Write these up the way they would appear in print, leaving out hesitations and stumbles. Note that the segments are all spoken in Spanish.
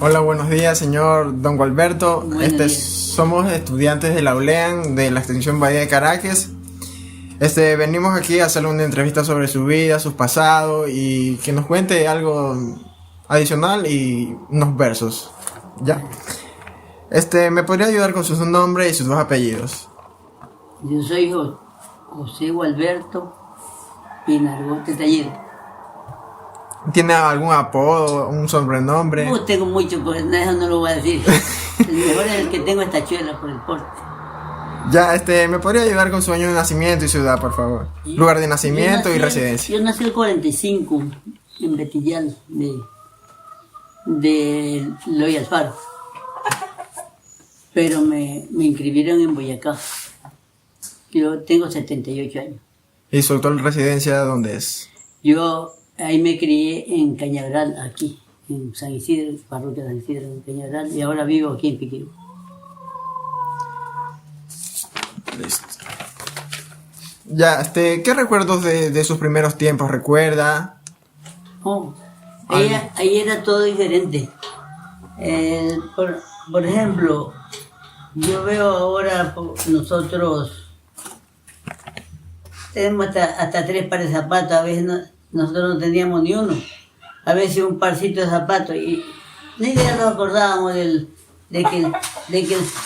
Hola, buenos días, señor Don Gualberto. Buenos días. Somos estudiantes de la ULEAN, de la extensión Bahía de Caracas. Venimos aquí a hacerle una entrevista sobre su vida, su pasado y que nos cuente algo adicional y unos versos. ¿Ya? ¿Me podría ayudar con su nombre y sus dos apellidos? Yo soy José Gualberto Pinargote Taller. ¿Tiene algún apodo, un sobrenombre? Tengo mucho, pues eso no lo voy a decir. El mejor es el que tengo, esta Tachuela, por el porte. Ya, ¿me podría ayudar con su año de nacimiento y ciudad, por favor? Lugar de nacimiento y residencia. Yo nací el 45 en Betillal, de Loy Alfaro. Pero me inscribieron en Boyacá. Yo tengo 78 años. ¿Y su actual residencia dónde es? Yo ahí me crié en Cañaveral, aquí, en San Isidro, parroquia de San Isidro, en Cañaveral, y ahora vivo aquí en Piquirú. Listo. Ya, ¿qué recuerdos de sus primeros tiempos recuerda? Ahí era todo diferente. Por ejemplo, yo veo ahora nosotros tenemos hasta 3 pares de zapatos, a veces nosotros no teníamos ni uno, a veces un parcito de zapatos, y ni idea nos acordábamos de que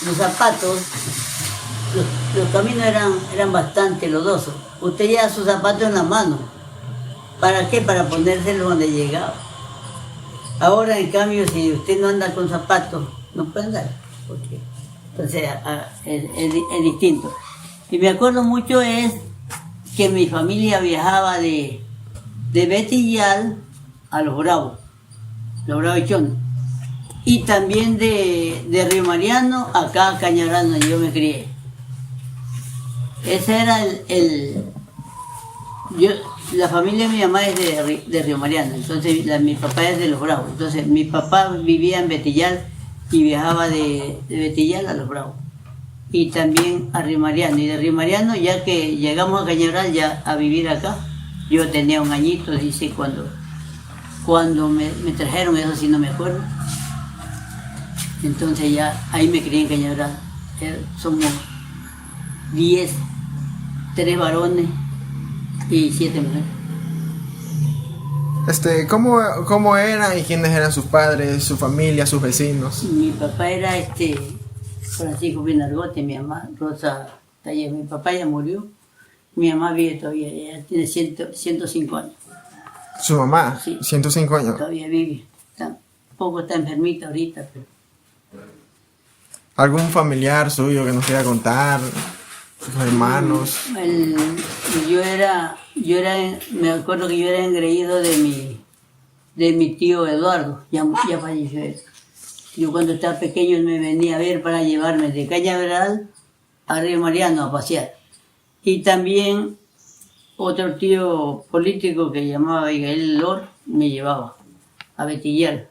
los zapatos, los caminos eran bastante lodosos. Usted lleva sus zapatos en la mano. ¿Para qué? Para ponérselos donde llegaba. Ahora, en cambio, si usted no anda con zapatos, no puede andar, porque entonces es distinto. Y me acuerdo mucho es que mi familia viajaba de Betillal a Los Bravos Chon, y también de Río Mariano acá a Cañaveral, donde yo me crié. Ese era la familia de mi mamá es de Río Mariano, entonces mi papá es de Los Bravos. Entonces mi papá vivía en Betillal y viajaba de Betillal a Los Bravos, y también a Río Mariano. Y de Río Mariano, ya que llegamos a Cañaveral ya a vivir acá, yo tenía un añito, dice, cuando me trajeron, eso sí no me acuerdo. Entonces ya ahí me crié en Cañaveral. Somos 10, 3 varones y 7 mujeres. ¿Cómo eran y quiénes eran sus padres, su familia, sus vecinos? Mi papá era Francisco Pinargote, mi mamá Rosa Taller. Mi papá ya murió, mi mamá vive todavía, ella tiene 105 años. ¿Su mamá? Sí. 105 años. Todavía vive, poco está enfermita ahorita, pero... ¿Algún familiar suyo que nos quiera contar? ¿Sus hermanos? Me acuerdo que yo era engreído de mi tío Eduardo, ya falleció él. Yo cuando estaba pequeño él me venía a ver para llevarme de Cañaveral a Río Mariano a pasear. Y también otro tío político que llamaba Miguel Lor me llevaba a Betillal.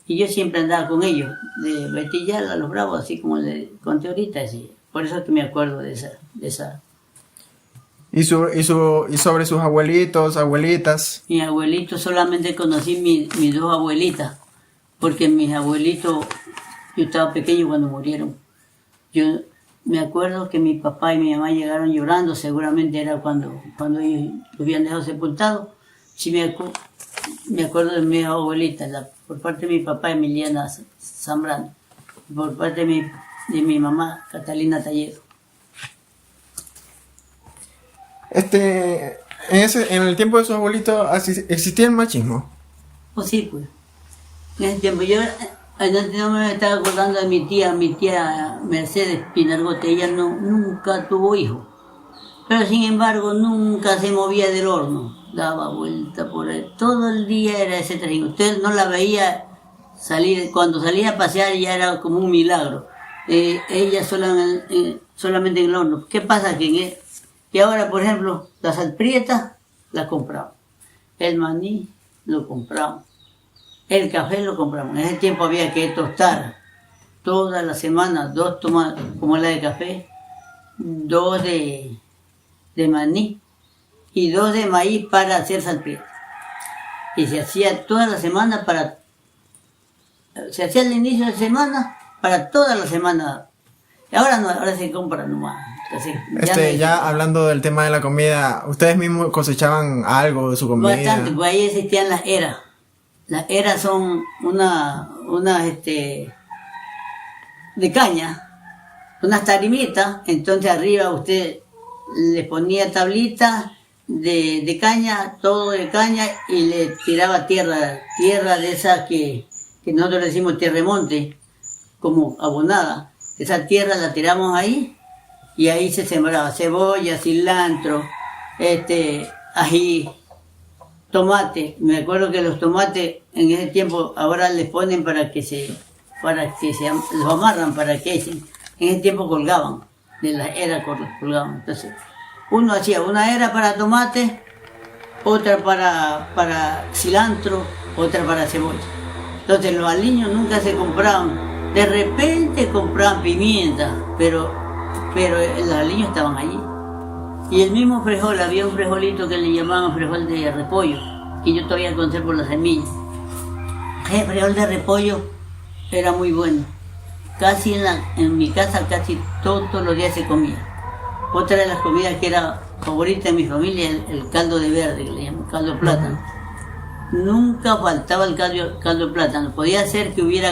Y yo siempre andaba con ellos, de Betillal a Los Bravos, así como le conté ahorita, así. Por eso es que me acuerdo de esa. ¿Y sobre sus abuelitos, abuelitas? Mi abuelito, solamente conocí mis 2 abuelitas, porque mis abuelitos, yo estaba pequeño cuando murieron. Yo me acuerdo que mi papá y mi mamá llegaron llorando, seguramente era cuando ellos lo habían dejado sepultado. Sí me acuerdo de mis abuelitas, por parte de mi papá Emiliana Zambrano, y por parte de mi mamá Catalina Talledo. En el tiempo de sus abuelitos existía el machismo. Pues sí, pues. En ese tiempo yo no me estaba acordando de mi tía Mercedes Pinargote. Ella nunca tuvo hijos, pero sin embargo nunca se movía del horno, daba vuelta por ahí. Todo el día era ese trajín. Usted no la veía salir, cuando salía a pasear ya era como un milagro. Ella solamente en el horno. ¿Qué pasa? Que ahora, por ejemplo, la salprieta la compramos, el maní lo compramos, el café lo compramos. En ese tiempo había que tostar toda la semana 2 tomas como la de café, 2 de maní y 2 de maíz para hacer salprieta. Y se hacía toda la semana para Se hacía al inicio de semana para toda la semana. Y ahora no, ahora se compra nomás. Entonces, ya hablando del tema de la comida, ¿ustedes mismos cosechaban algo de su comida? Bastante, pues ahí existían las eras. Las eras son una de caña, unas tarimitas, entonces arriba usted le ponía tablitas de caña, todo de caña, y le tiraba tierra de esas que nosotros le decimos tierremonte, como abonada. Esa tierra la tiramos ahí, y ahí se sembraba cebolla, cilantro, ají, tomate. Me acuerdo que los tomates en ese tiempo ahora les ponen para que los amarran para que echen. En ese tiempo colgaban, de la era colgaban. Entonces, uno hacía una era para tomate, otra para cilantro, otra para cebolla. Entonces los aliños nunca se compraban. De repente compraban pimienta, pero los aliños estaban allí. Y el mismo frijol, había un frijolito que le llamaban frijol de repollo, que yo todavía conservo la semilla. El frijol de repollo era muy bueno. Casi en mi casa, casi todos los días se comía. Otra de las comidas que era favorita de mi familia, el caldo de verde, que le llaman caldo de plátano. Nunca faltaba el caldo de plátano. Podía ser que hubiera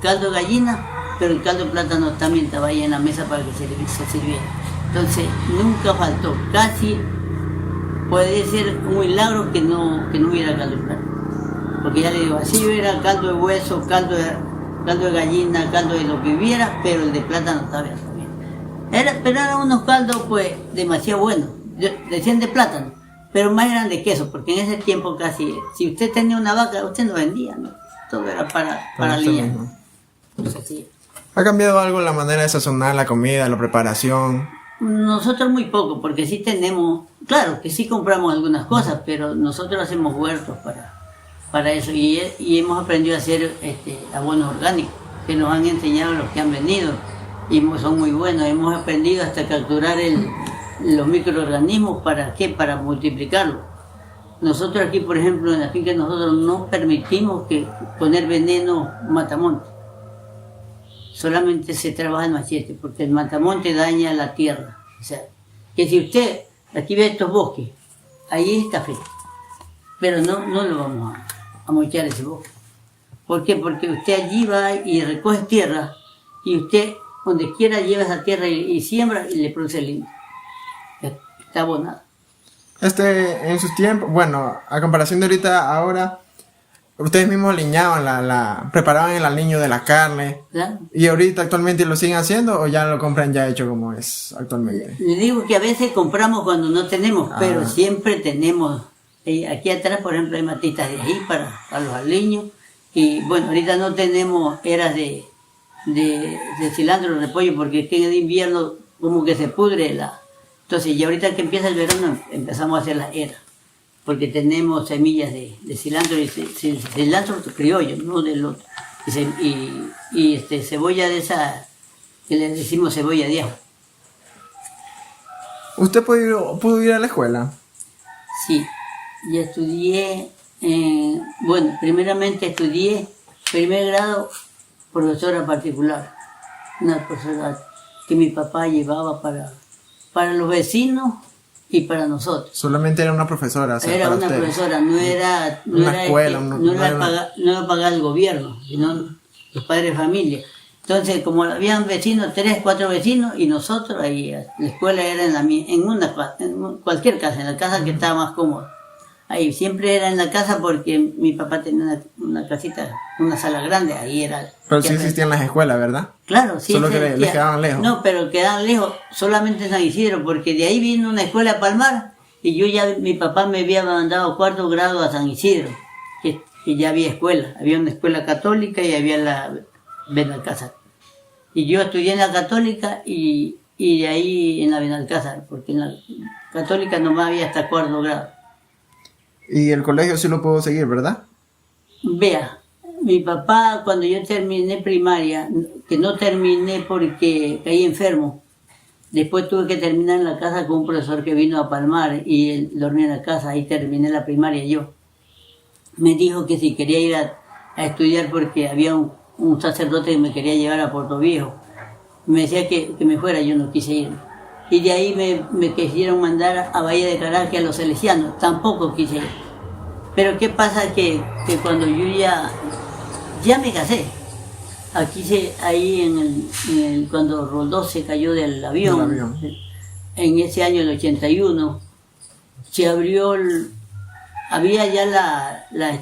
caldo de gallina, pero el caldo de plátano también estaba ahí en la mesa para que se sirviera. Entonces, nunca faltó. Casi puede ser un milagro que no hubiera caldo de plátano. Porque ya le digo, así hubiera caldo de hueso, caldo de gallina, caldo de lo que hubiera, pero el de plátano estaba bien. Pero eran unos caldos, pues, demasiado buenos. Decían de plátano, pero más eran de queso, porque en ese tiempo casi, si usted tenía una vaca, usted no vendía, ¿no? Todo era para lidiar. Sí. ¿Ha cambiado algo la manera de sazonar la comida, la preparación? Nosotros muy poco, porque sí tenemos, claro que sí compramos algunas cosas, pero nosotros hacemos huertos para eso, y hemos aprendido a hacer abonos orgánicos, que nos han enseñado los que han venido, y son muy buenos. Hemos aprendido hasta capturar los microorganismos. ¿Para qué? Para multiplicarlos. Nosotros aquí, por ejemplo, en la finca, nosotros no permitimos poner veneno matamonte. Solamente se trabaja el machete, porque el matamonte daña la tierra. O sea, que si usted aquí ve estos bosques, ahí es café, pero no lo vamos a mochar ese bosque. ¿Por qué? Porque usted allí va y recoge tierra, y usted donde quiera lleva esa tierra y siembra y le produce lindo. Está abonado. En sus tiempos, bueno, a comparación de ahora, ustedes mismos aliñaban, preparaban el aliño de la carne. ¿Claro? ¿Y ahorita actualmente lo siguen haciendo o ya lo compran ya hecho como es actualmente? Le digo que a veces compramos cuando no tenemos, pero siempre tenemos. Aquí atrás, por ejemplo, hay matitas de ají para los aliños. Y bueno, ahorita no tenemos eras de cilantro o repollo, porque es que en el invierno como que se pudre Entonces, ya ahorita que empieza el verano empezamos a hacer las eras, porque tenemos semillas de cilantro, y cilantro criollo, no del otro, y cebolla de esa que le decimos cebolla de ajo. ¿Usted pudo ir a la escuela? Sí, ya estudié, primeramente estudié primer grado, profesora particular, una profesora que mi papá llevaba para los vecinos y para nosotros. Solamente era una profesora. Era una profesora, no era escuela, no la pagaba el gobierno, sino los padres de familia. Entonces, como habían vecinos, 3, 4 vecinos, y nosotros ahí, la escuela era en cualquier casa, en la casa que estaba más cómoda. Ahí siempre era en la casa, porque mi papá tenía una casita, una sala grande, ahí era. Pero sí existían las escuelas, ¿verdad? Claro, sí. Solo que les quedaban lejos. No, pero quedaban lejos, solamente en San Isidro, porque de ahí vino una escuela a Palmar, y mi papá me había mandado 4º grado a San Isidro, que ya había escuela, había una escuela católica y había la Benalcázar. Y yo estudié en la católica y de ahí en la Benalcázar, porque en la católica nomás había hasta 4º grado. Y el colegio sí lo puedo seguir, ¿verdad? Vea, mi papá, cuando yo terminé primaria, que no terminé porque caí enfermo, después tuve que terminar en la casa con un profesor que vino a Palmar, y él dormía en la casa, ahí terminé la primaria yo. Me dijo que si quería ir a a estudiar porque había un sacerdote que me quería llevar a Puerto Viejo. Me decía que me fuera, yo no quise ir. Y de ahí me quisieron mandar a Bahía de Caracas a los salesianos, tampoco quise ir. Pero qué pasa que cuando yo ya me casé, aquí ahí cuando Roldós se cayó del avión, en ese año el 81, se abrió, había ya la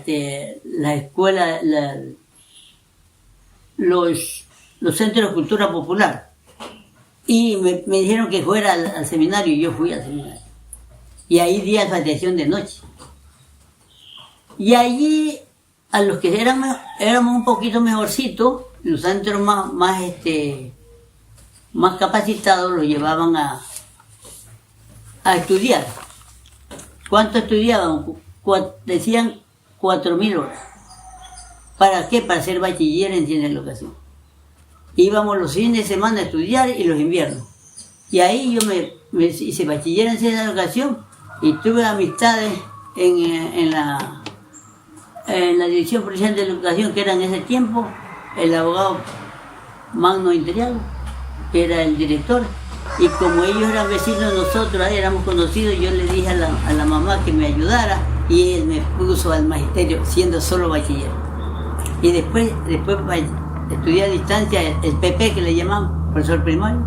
escuela, los centros de cultura popular. Y me dijeron que fuera al seminario y yo fui al seminario. Y ahí di alfabetización de noche. Y allí, a los que éramos un poquito mejorcitos, los centros más capacitados los llevaban a estudiar. ¿Cuánto estudiaban? Decían 4.000 horas. ¿Para qué? Para ser bachiller en ciencia de la educación. Íbamos los fines de semana a estudiar y los inviernos. Y ahí yo me hice bachiller en ciencia de la educación y tuve amistades en la Dirección Provincial de la Educación, que era en ese tiempo el abogado Magno Interial, que era el director. Y como ellos eran vecinos de nosotros, éramos conocidos, yo le dije a la mamá que me ayudara y él me puso al magisterio siendo solo bachiller. Y después estudié a distancia el PP, que le llamaban, profesor primario,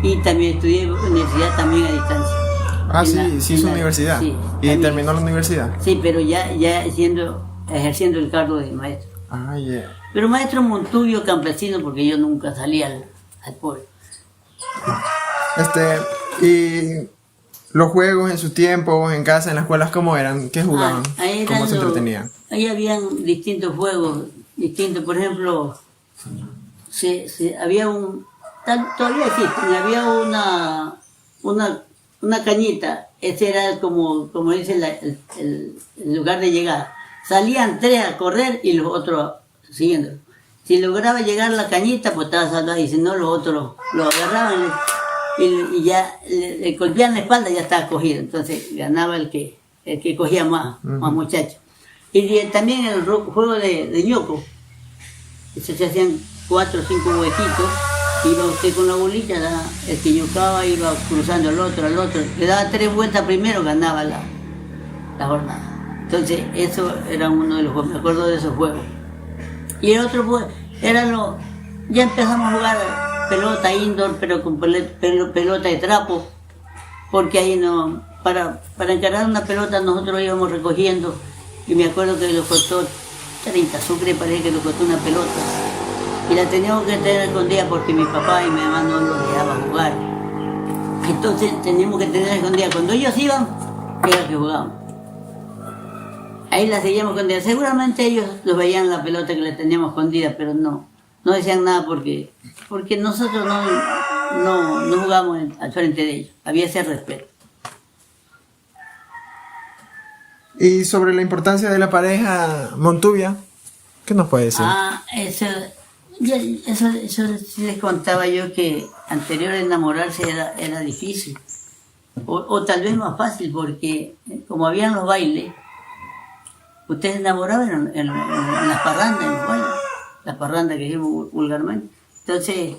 y también estudié universidad también a distancia. Ah, sí hizo universidad. Sí, ¿y también terminó la universidad? Sí, pero ya ejerciendo el cargo de maestro. Ah, yeah. Pero maestro montubio campesino, porque yo nunca salí al pueblo. Y los juegos en sus tiempos, en casa, en las escuelas, ¿cómo eran? ¿Qué jugaban? ¿Cómo se entretenían? Ahí habían distintos juegos, por ejemplo, había todavía existe, había una cañita, ese era como dice el lugar de llegar. Salían 3 a correr y los otros siguiendo. Si lograba llegar a la cañita, pues estaba salvado, y si no, los otros lo agarraban y ya le golpeaban la espalda, ya estaba cogido. Entonces ganaba el que cogía más muchachos. Y también el juego de ñoco, se hacían 4 o 5 huequitos, iba usted con la bolita, el que ñocaba iba cruzando al otro, le daba 3 vueltas primero, ganaba la jornada. Entonces eso era uno de los juegos, me acuerdo de esos juegos. Y el otro pues ya empezamos a jugar pelota indoor, pero con pelota de trapo, porque ahí para encarar una pelota nosotros íbamos recogiendo, y me acuerdo que nos costó 30 sucres, parece que nos costó una pelota, y la teníamos que tener escondida porque mi papá y mi mamá no nos dejaban jugar. Entonces teníamos que tener escondida. Cuando ellos iban, era que jugábamos. Ahí la seguíamos escondida. Seguramente ellos nos veían la pelota que la teníamos escondida, pero no decían nada porque nosotros no jugábamos al frente de ellos. Había ese respeto. Y sobre la importancia de la pareja montubia, ¿qué nos puede decir? Eso sí les contaba yo, que anterior a enamorarse era difícil. O tal vez más fácil, porque como habían los bailes, ustedes se enamoraban en las parrandas, en los bailes, las parrandas que decimos vulgarmente. Entonces,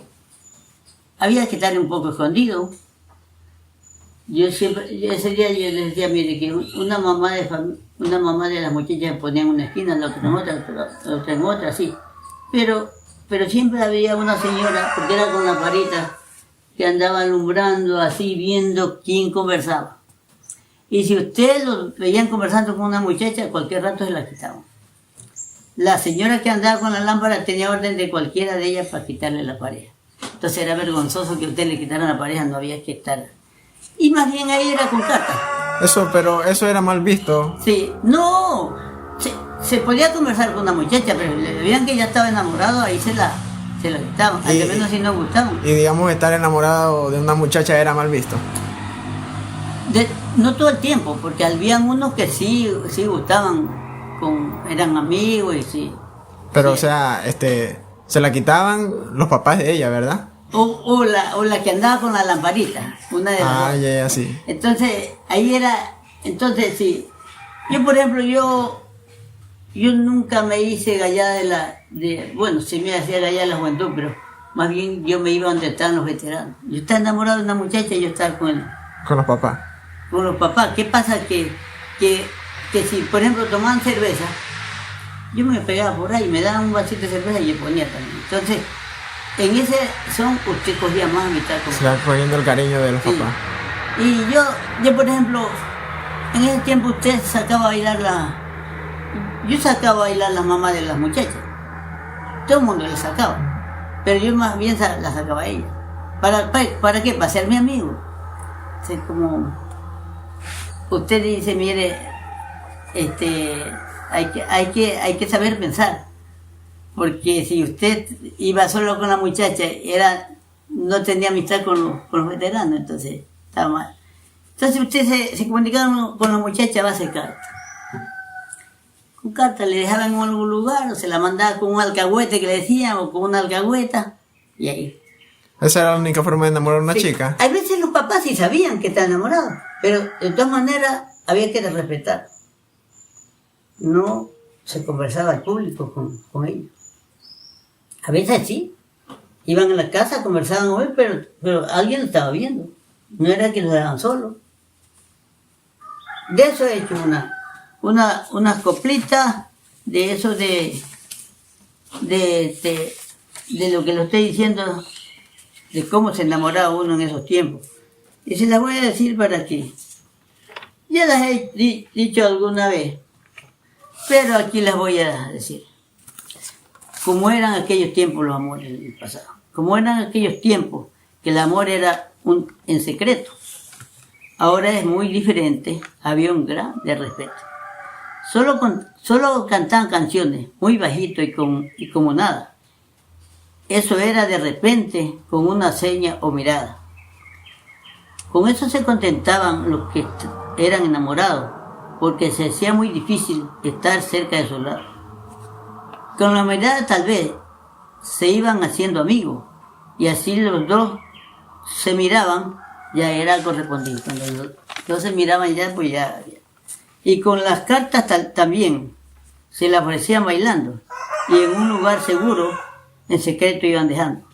había que estar un poco escondido. Ese día yo les decía, mire, que una mamá de las muchachas ponía en una esquina, la otra en otra, así. Pero siempre había una señora, porque era con la varita, que andaba alumbrando así, viendo quién conversaba. Y si ustedes lo veían conversando con una muchacha, cualquier rato se la quitaban. La señora que andaba con la lámpara tenía orden de cualquiera de ellas para quitarle la pareja. Entonces era vergonzoso que usted le quitaran la pareja, no había que estar. Y más bien ahí era con cartas. Pero eso era mal visto. Sí, no, se podía conversar con una muchacha, pero le veían que ya estaba enamorado, ahí se la quitaban, al menos si no gustaban. Y digamos, estar enamorado de una muchacha era mal visto. No todo el tiempo, porque habían unos que sí gustaban, eran amigos y sí. Pero sí. O sea, se la quitaban los papás de ella, ¿verdad? O la que andaba con la lamparita, una de las dos. Ya, sí. Entonces, ahí era, sí. Yo, por ejemplo, yo nunca me hice gallada bueno, se me hacía gallada la juventud, pero más bien yo me iba donde estaban los veteranos. Yo estaba enamorado de una muchacha y yo estaba con él. Con los papás. Con los papás. ¿Qué pasa? Que si, por ejemplo, tomaban cerveza, yo me pegaba por ahí, me daban un vasito de cerveza y yo ponía también. Entonces, en ese son, usted cogía más amistad con se va cogiendo el cariño de los papás. Y yo, por ejemplo, en ese tiempo usted sacaba a bailar yo sacaba a bailar las mamás de las muchachas. Todo el mundo le sacaba. Pero yo más bien la sacaba a ella. ¿Para qué? Para ser mi amigo. O sea, como usted dice, mire, hay que saber pensar. Porque si usted iba solo con la muchacha, no tenía amistad con los veteranos, entonces estaba mal. Entonces usted se comunicaba con la muchacha a base de carta. Con carta le dejaban en algún lugar, o se la mandaba con un alcahuete que le decían, o con una alcahueta, y ahí. Esa era la única forma de enamorar a una Sí. chica. A veces los papás sí sabían que estaban enamorados, pero de todas maneras había que respetar. No se conversaba al público con ellos. A veces sí, iban a la casa, conversaban con él, pero alguien lo estaba viendo. No era que lo dejaban solo. De eso he hecho unas coplitas, de eso de lo que lo estoy diciendo, de cómo se enamoraba uno en esos tiempos. Y se las voy a decir para que ya las he dicho alguna vez, pero aquí las voy a decir. Como eran aquellos tiempos los amores del pasado. Como eran aquellos tiempos que el amor era en secreto. Ahora es muy diferente, había un gran de respeto. Solo cantaban canciones, muy bajito y como nada. Eso era de repente, con una seña o mirada. Con eso se contentaban los que eran enamorados, porque se hacía muy difícil estar cerca de su lado. Con la mirada tal vez se iban haciendo amigos, y así los dos se miraban, ya era correspondiente. Cuando los dos se miraban ya, pues ya. Y con las cartas también se las ofrecían bailando, y en un lugar seguro, en secreto iban dejando.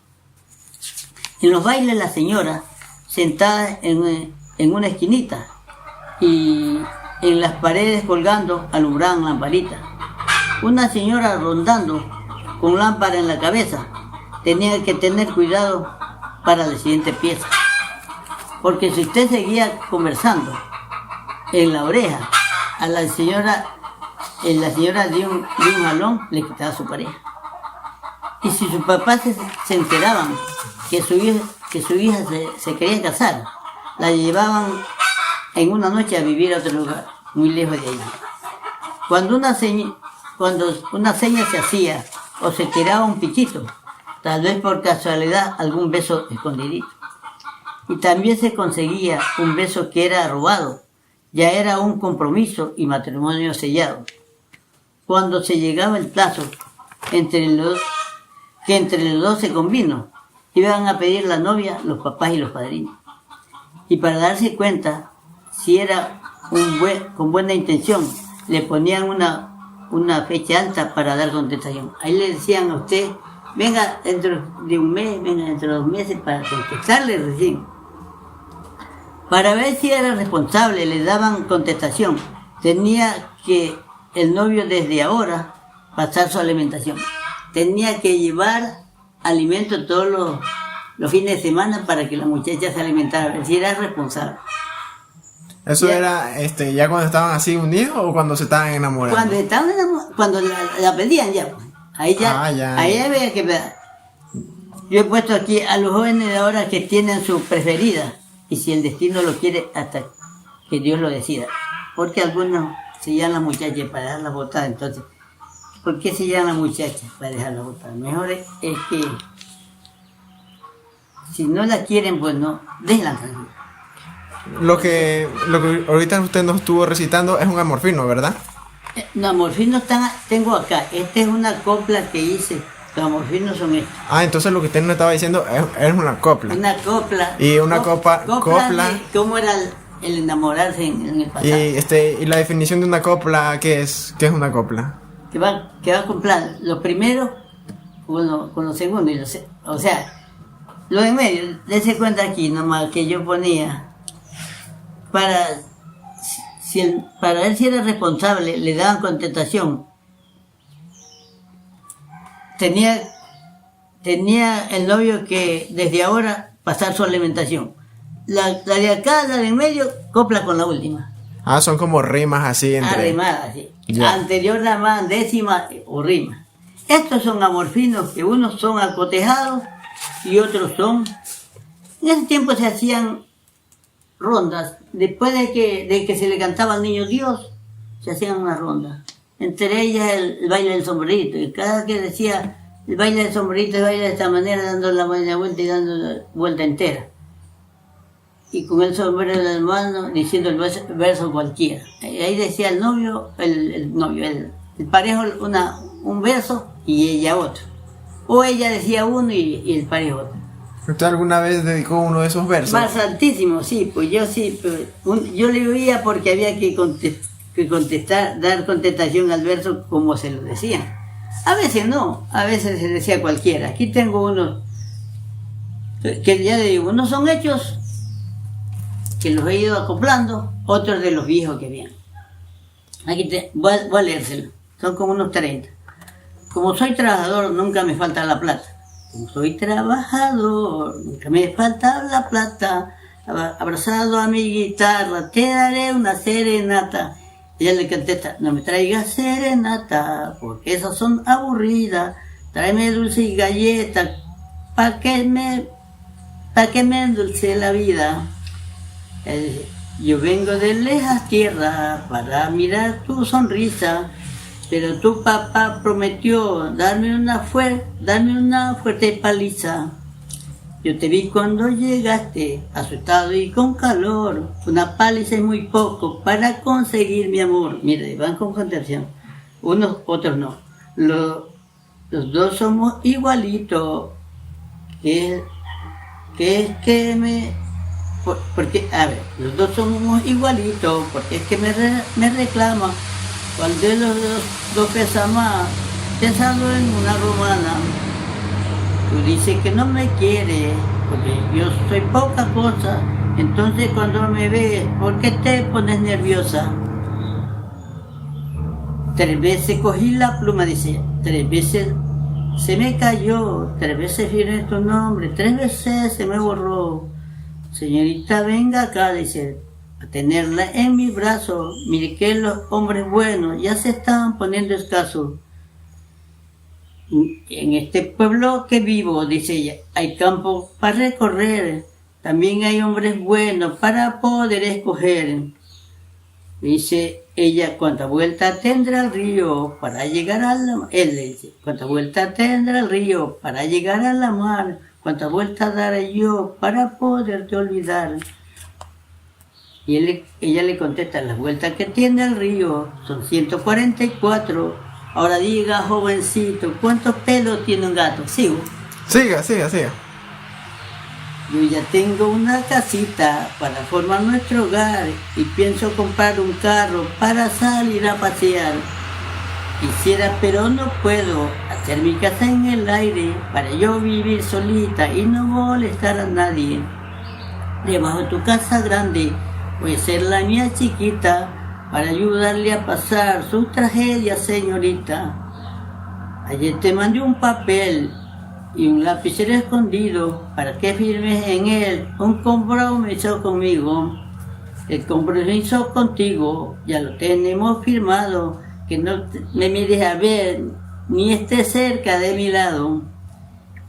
En los bailes las señoras, sentadas en una esquinita, y en las paredes colgando alumbraban lamparitas. Una señora rondando con lámpara en la cabeza tenía que tener cuidado para la siguiente pieza, porque si usted seguía conversando en la oreja a la señora de un jalón le quitaba a su pareja. Y si sus papás se enteraban que su hija se quería casar, la llevaban en una noche a vivir a otro lugar, muy lejos de allí. Cuando una seña se hacía o se tiraba un pichito, tal vez por casualidad algún beso escondidito. Y también se conseguía un beso que era robado, ya era un compromiso y matrimonio sellado. Cuando se llegaba el plazo entre los dos se convino, iban a pedir la novia los papás y los padrinos. Y para darse cuenta si era con buena intención, le ponían una fecha alta para dar contestación. Ahí le decían a usted, venga dentro de un mes, venga dentro de 2 meses para contestarle recién. Para ver si era responsable, le daban contestación. Tenía que el novio desde ahora pasar su alimentación. Tenía que llevar alimento todos los fines de semana para que la muchacha se alimentara, a ver si era responsable. ¿Eso era ya cuando estaban así unidos o cuando se estaban enamorando? Cuando estaban enamorados, cuando la pedían ya, pues. Ahí había que ver. Yo he puesto aquí a los jóvenes de ahora que tienen su preferida, y si el destino lo quiere, hasta que Dios lo decida. Porque algunos se llevan las muchachas para dejarlas botadas. Entonces, ¿por qué se llevan las muchachas para dejarlas botadas? Mejor es que si no la quieren, pues no, déjenla tranquila. Lo que ahorita usted nos estuvo recitando es un amorfino, ¿verdad? No, amorfinos tengo acá. Esta es una copla que hice. Los amorfinos son estos. Ah, entonces lo que usted nos estaba diciendo es una copla. Una copla. Y una copla. ¿Cómo era el enamorarse en el pasado? Y la definición de una copla, ¿qué es? ¿Qué es una copla? que va con plan. Los primeros con los segundos. O sea, lo en medio, dése cuenta aquí nomás que yo ponía para él si era responsable, le daban contestación. Tenía el novio que desde ahora pasar su alimentación. La de acá, la de en medio, copla con la última. Ah, son como rimas así entre... Rimadas, sí. Ya. Anterior la más décima o rima. Estos son amorfinos que unos son acotejados y otros son... En ese tiempo se hacían rondas. Después de que se le cantaba al niño Dios, se hacían una ronda. Entre ellas el baile del sombrerito. Y cada que decía el baile del sombrerito, el baile de esta manera, dando la media vuelta y dando la vuelta entera. Y con el sombrero en la mano diciendo el verso cualquiera. Y ahí decía el novio, el parejo un verso y ella otro. O ella decía uno y el parejo otro. ¿Usted alguna vez dedicó uno de esos versos? Más altísimo, sí, pues yo sí. Yo le oía porque había que contestar, dar contestación al verso como se lo decían. A veces no, a veces se decía cualquiera. Aquí tengo unos que ya le digo, unos son hechos que los he ido acoplando, otros de los viejos que habían. Aquí voy a leérselo, son como unos 30. Como soy trabajador, nunca me falta la plata. Como soy trabajador, nunca me falta la plata. Abrazado a mi guitarra, te daré una serenata. Ella le contesta, no me traigas serenata, porque esas son aburridas. Tráeme dulce y galleta, pa' que me endulce la vida. Yo vengo de lejas tierras para mirar tu sonrisa, pero tu papá prometió darme una fuerte paliza. Yo te vi cuando llegaste, asustado y con calor. Una paliza es muy poco para conseguir mi amor. Mire, van con contención. Unos, otros no. Los dos somos igualitos. Porque, a ver, los dos somos igualitos, porque es que me reclama. ¿Cuál de los dos pesa más? Pensando en una romana. Tú dices que no me quieres, porque yo soy poca cosa. Entonces cuando me ves, ¿por qué te pones nerviosa? 3 veces cogí la pluma, dice, 3 veces se me cayó, 3 veces firmé tu nombre, 3 veces se me borró. Señorita, venga acá, dice, a tenerla en mi brazo. Mire que los hombres buenos ya se están poniendo escasos. En este pueblo que vivo, dice ella, hay campo para recorrer. También hay hombres buenos para poder escoger. Dice ella, ¿cuánta vuelta tendrá el río para llegar a la mar? Él le dice, ¿cuánta vuelta tendrá el río para llegar a la mar? ¿Cuántas vueltas daré yo para poderte olvidar? Y ella le contesta, las vueltas que tiene el río son 144. Ahora diga, jovencito, ¿cuántos pelos tiene un gato? Sigo. Siga. Yo ya tengo una casita para formar nuestro hogar y pienso comprar un carro para salir a pasear. Quisiera, pero no puedo, hacer mi casa en el aire para yo vivir solita y no molestar a nadie. Debajo de tu casa grande voy a ser la mía chiquita para ayudarle a pasar su tragedia, señorita. Ayer te mandé un papel y un lapicero escondido para que firmes en él un compromiso conmigo. El compromiso contigo ya lo tenemos firmado, que no me mires a ver ni estés cerca de mi lado.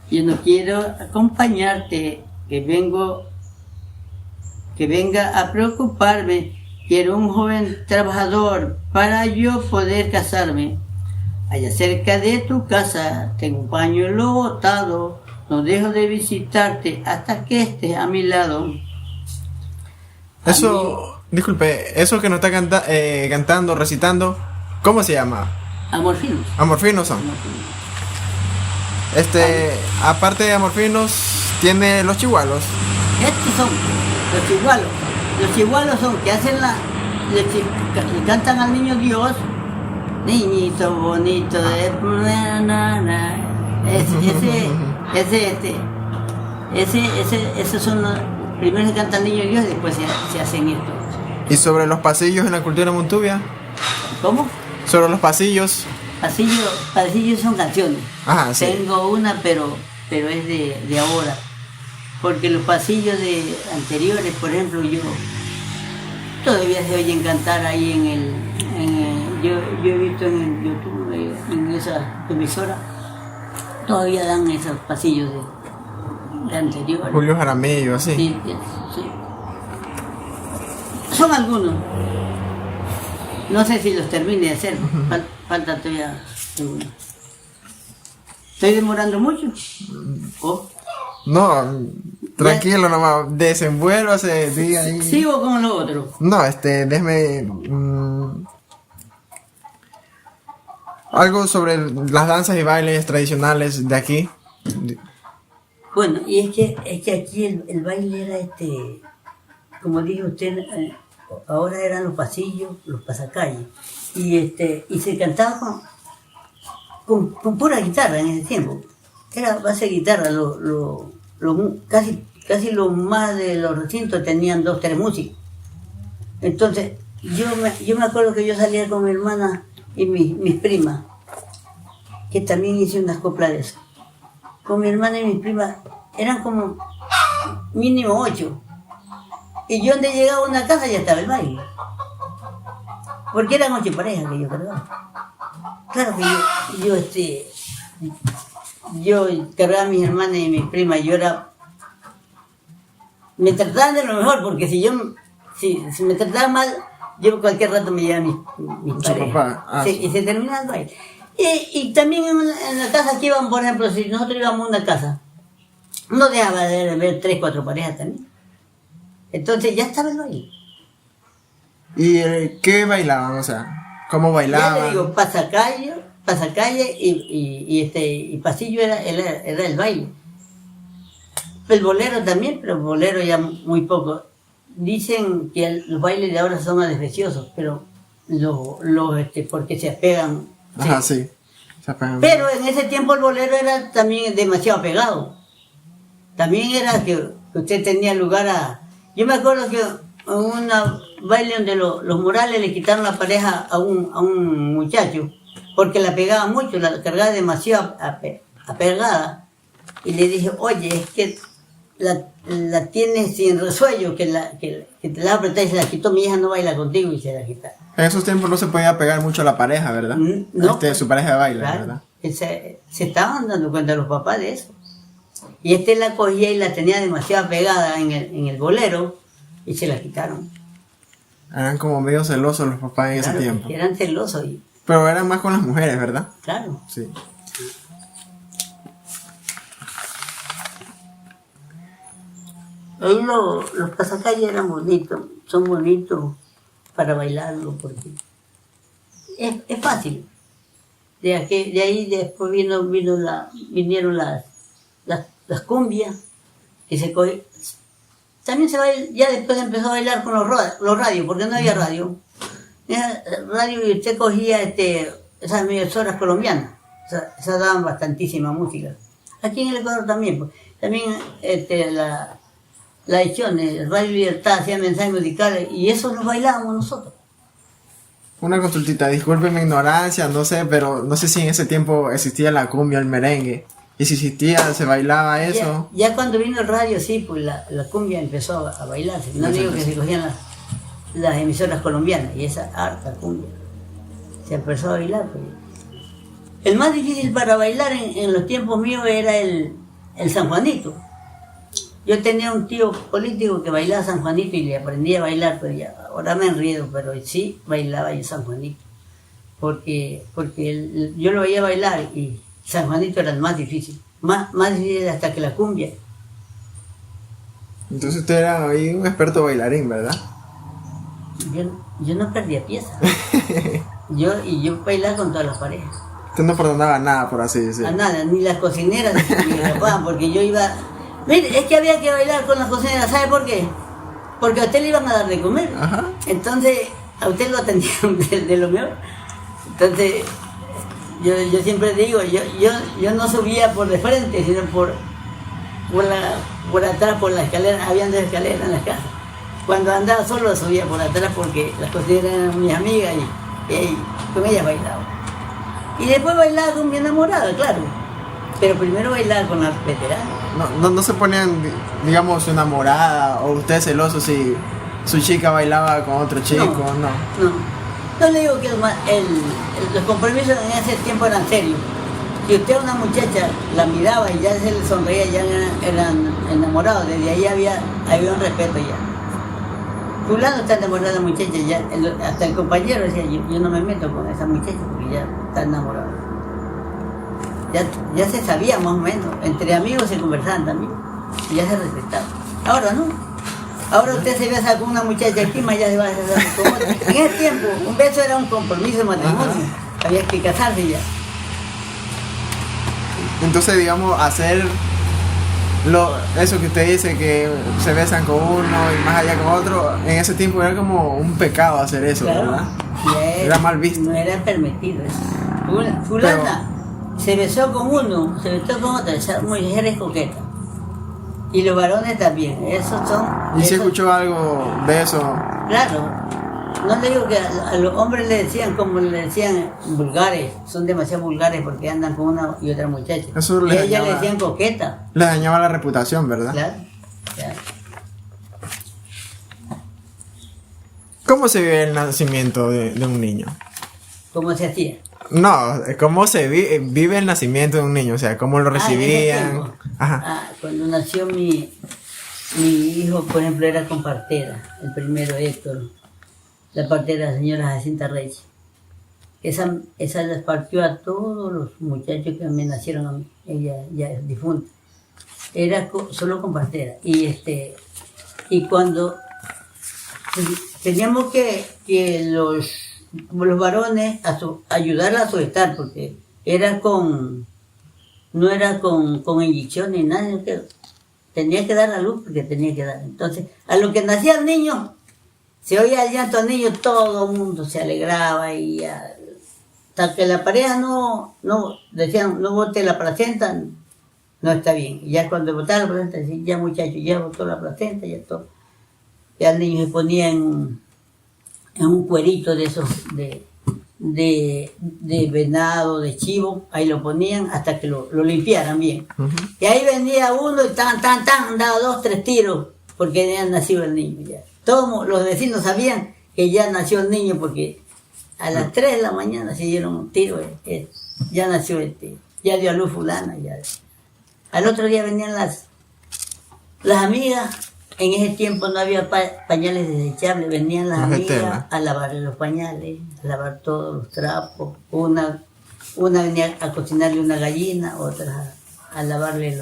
Yo no quiero acompañarte, que venga a preocuparme. Quiero un joven trabajador para yo poder casarme. Allá cerca de tu casa tengo un pañuelo botado. No dejo de visitarte hasta que estés a mi lado. Disculpe, eso que nos está cantando, recitando, ¿cómo se llama? Amorfinos. Amorfinos son. Aparte de amorfinos, tiene los chihualos. Estos son los chihualos. Los chihualos son que hacen le cantan al niño Dios Niñito bonito de esos son los primeros que cantan niños Dios y después se hacen esto. ¿Y sobre los pasillos en la cultura montubia? ¿Cómo? Sobre los pasillos. Pasillos son canciones. Ajá, sí. Tengo una, pero es de ahora. Porque los pasillos de anteriores, por ejemplo, yo todavía se oyen cantar ahí yo he visto en el YouTube, en esa emisora, todavía dan esos pasillos de anteriores. Julio Jaramillo, así. Sí. Son algunos. No sé si los termine de hacer, falta todavía algunos. ¿Estoy demorando mucho? ¿Oh? No, tranquilo nomás, desenvuélvase, diga ahí. ¿Sigo con lo otro? No, déjeme... algo sobre las danzas y bailes tradicionales de aquí. Bueno, y es que aquí el baile era como dijo usted, ahora eran los pasillos, los pasacalles, y se cantaba con pura guitarra en ese tiempo. Era base de guitarra, casi lo más de los recintos tenían 2, 3 músicos. Entonces, yo me acuerdo que yo salía con mi hermana y mis primas, que también hice unas coplas de eso. Con mi hermana y mis primas eran como mínimo 8. Y yo donde llegaba a una casa ya estaba el baile. Porque eran 8 parejas que yo cargaba. Claro que yo cargaba a mis hermanas y mis primas, me trataban de lo mejor, porque si me trataban mal, yo cualquier rato me llevaba mis parejas. Sí, y se terminaba el baile. Y también en la casa que iban, por ejemplo, si nosotros íbamos a una casa, no dejaba de ver 3, 4 parejas también. Entonces ya estaba el baile. ¿Y qué bailaban? O sea, ¿cómo bailaban? Ya le digo, pasacalle y pasillo era el baile. El bolero también, pero el bolero ya muy poco. Dicen que los bailes de ahora son más despreciosos, pero porque se apegan. Ajá, sí. Se apegan. Pero en ese tiempo el bolero era también demasiado pegado. También era que usted tenía lugar a... Yo me acuerdo que en un baile donde los murales le quitaron la pareja a un muchacho, porque la pegaba mucho, la cargaba demasiado apegada. Y le dije, oye, es que la tienes sin resuello, que te la apreté y se la quitó, mi hija no baila contigo, y se la quitaron. En esos tiempos no se podía pegar mucho a la pareja, ¿verdad? No, su pareja de baile, claro, ¿verdad? Se estaban dando cuenta los papás de eso. Y la cogía y la tenía demasiado pegada en el bolero y se la quitaron. Eran como medio celosos los papás en ese tiempo. Eran celosos. Pero eran más con las mujeres, ¿verdad? Claro. Sí. Ahí los pasacalles eran bonitos, son bonitos para bailarlo porque es fácil. De ahí después vinieron las cumbias, que se coge. También se baila, ya después empezó a bailar con los radios, porque no había radio. Era radio y usted cogía esas emisoras colombianas, esas daban bastantísima música. Aquí en el Ecuador también, pues. También la edición, Radio Libertad hacía mensajes musicales y eso nos bailábamos nosotros. Una consultita, disculpe mi ignorancia, no sé, pero no sé si en ese tiempo existía la cumbia, el merengue. Y si existía, ¿se bailaba eso? Ya cuando vino el radio, sí, pues la cumbia empezó a bailarse. No digo que se cogían las emisoras colombianas, y esa harta cumbia. Se empezó a bailar. Pues. El más difícil para bailar en los tiempos míos era el San Juanito. Yo tenía un tío político que bailaba San Juanito y le aprendí a bailar, pero ya, ahora me enriedo, pero sí bailaba yo San Juanito. Porque yo lo veía bailar y San Juanito era el más difícil. Más difícil hasta que la cumbia. Entonces usted era ahí un experto bailarín, ¿verdad? Yo no perdía piezas. yo bailaba con todas las parejas. Usted no perdonaba nada, por así decirlo. A nada, ni las cocineras ni me rapaban, porque yo iba... Mire, es que había que bailar con las cocineras, ¿sabe por qué? Porque a usted le iban a dar de comer. Ajá. Entonces, a usted lo atendieron de lo mejor. Entonces, yo siempre digo, yo no subía por de frente, sino por atrás, por la escalera. Habían 2 escaleras en la casa. Cuando andaba solo subía por atrás porque las cocineras eran mis amigas y con ellas bailaba. Y después bailaba con mi enamorada, claro. Pero primero bailaba con las veteranas. No se ponían, digamos, enamorada o usted celoso si su chica bailaba con otro chico, no. No le digo que los compromisos en ese tiempo eran serios. Si usted a una muchacha la miraba y ya se le sonreía, ya eran enamorados, desde ahí había un respeto ya. Fulano está enamorado de la muchacha, ya, hasta el compañero decía, yo no me meto con esa muchacha porque ya está enamorado. Ya se sabía más o menos, entre amigos se conversaban también, y ya se respetaban. Ahora no. Ahora usted se besa con una muchacha aquí, más ya se va a besar con otra. En ese tiempo, un beso era un compromiso de matrimonio, había que casarse ya. Entonces, digamos, hacer eso que usted dice, que se besan con uno y más allá con otro, en ese tiempo era como un pecado hacer eso, claro, ¿verdad? Era mal visto. No era permitido eso. Fulana se besó con uno, se besó con otra, esa mujer es coqueta. Y los varones también, esos son... ¿Y si escuchó algo de eso? Claro. No le digo que a los hombres le decían, como le decían, vulgares, son demasiado vulgares porque andan con una y otra muchacha. Eso y a ella le decían coqueta. Le dañaba la reputación, ¿verdad? Claro. ¿Cómo se vive el nacimiento de un niño? ¿Cómo se hacía? No, ¿cómo se vive el nacimiento de un niño? O sea, ¿cómo lo recibían? Cuando nació mi hijo, por ejemplo, era con partera, el primero Héctor. La partera de la señora Jacinta Reyes. Esa les partió a todos los muchachos que me nacieron a mí. Ella ya es difunta. Era solo con partera. Y cuando teníamos que los varones ayudarla a sujetar, porque no era con inyección ni nada, tenía que dar la luz porque tenía que dar. Entonces, a lo que nacía el niño, se oía el llanto al niño, todo el mundo se alegraba y hasta que la pareja decían, no bote la placenta, no está bien. Y ya cuando botaba la placenta, decían, ya muchacho, ya botó la placenta, ya todo. Ya el niño se ponía en un cuerito de esos, de venado, de chivo, ahí lo ponían hasta que lo limpiaran bien. Uh-huh. Y ahí venía uno y daba 2, 3 tiros, porque ya nació el niño ya. Todos los vecinos sabían que ya nació el niño porque a las 3 de la mañana se dieron un tiro, ya nació ya dio a luz fulana. Ya. Al otro día venían las amigas, en ese tiempo no había pañales desechables, venían las amigas a lavarle los pañales, a lavar todos los trapos. Una venía a cocinarle una gallina, otra a lavarle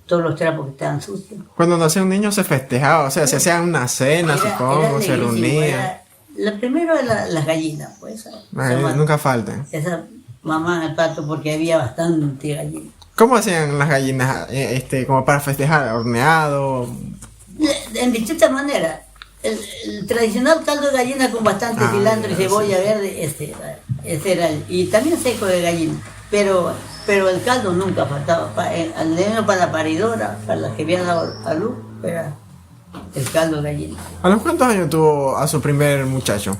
todos los trapos que estaban sucios. Cuando nacía un niño se festejaba, o sea, se hacía una cena, supongo, se reunía. Lo primero era las gallinas, pues. Nunca faltan. Esa mamá al pato porque había bastante gallinas. ¿Cómo hacían las gallinas, como para festejar? ¿Horneado? En distintas maneras. El tradicional caldo de gallina con bastante cilantro y cebolla verde, ese era y también seco de gallina. Pero el caldo nunca faltaba, al menos para la paridora, para las que habían dado a luz, era el caldo de gallina. ¿A los cuántos años tuvo a su primer muchacho?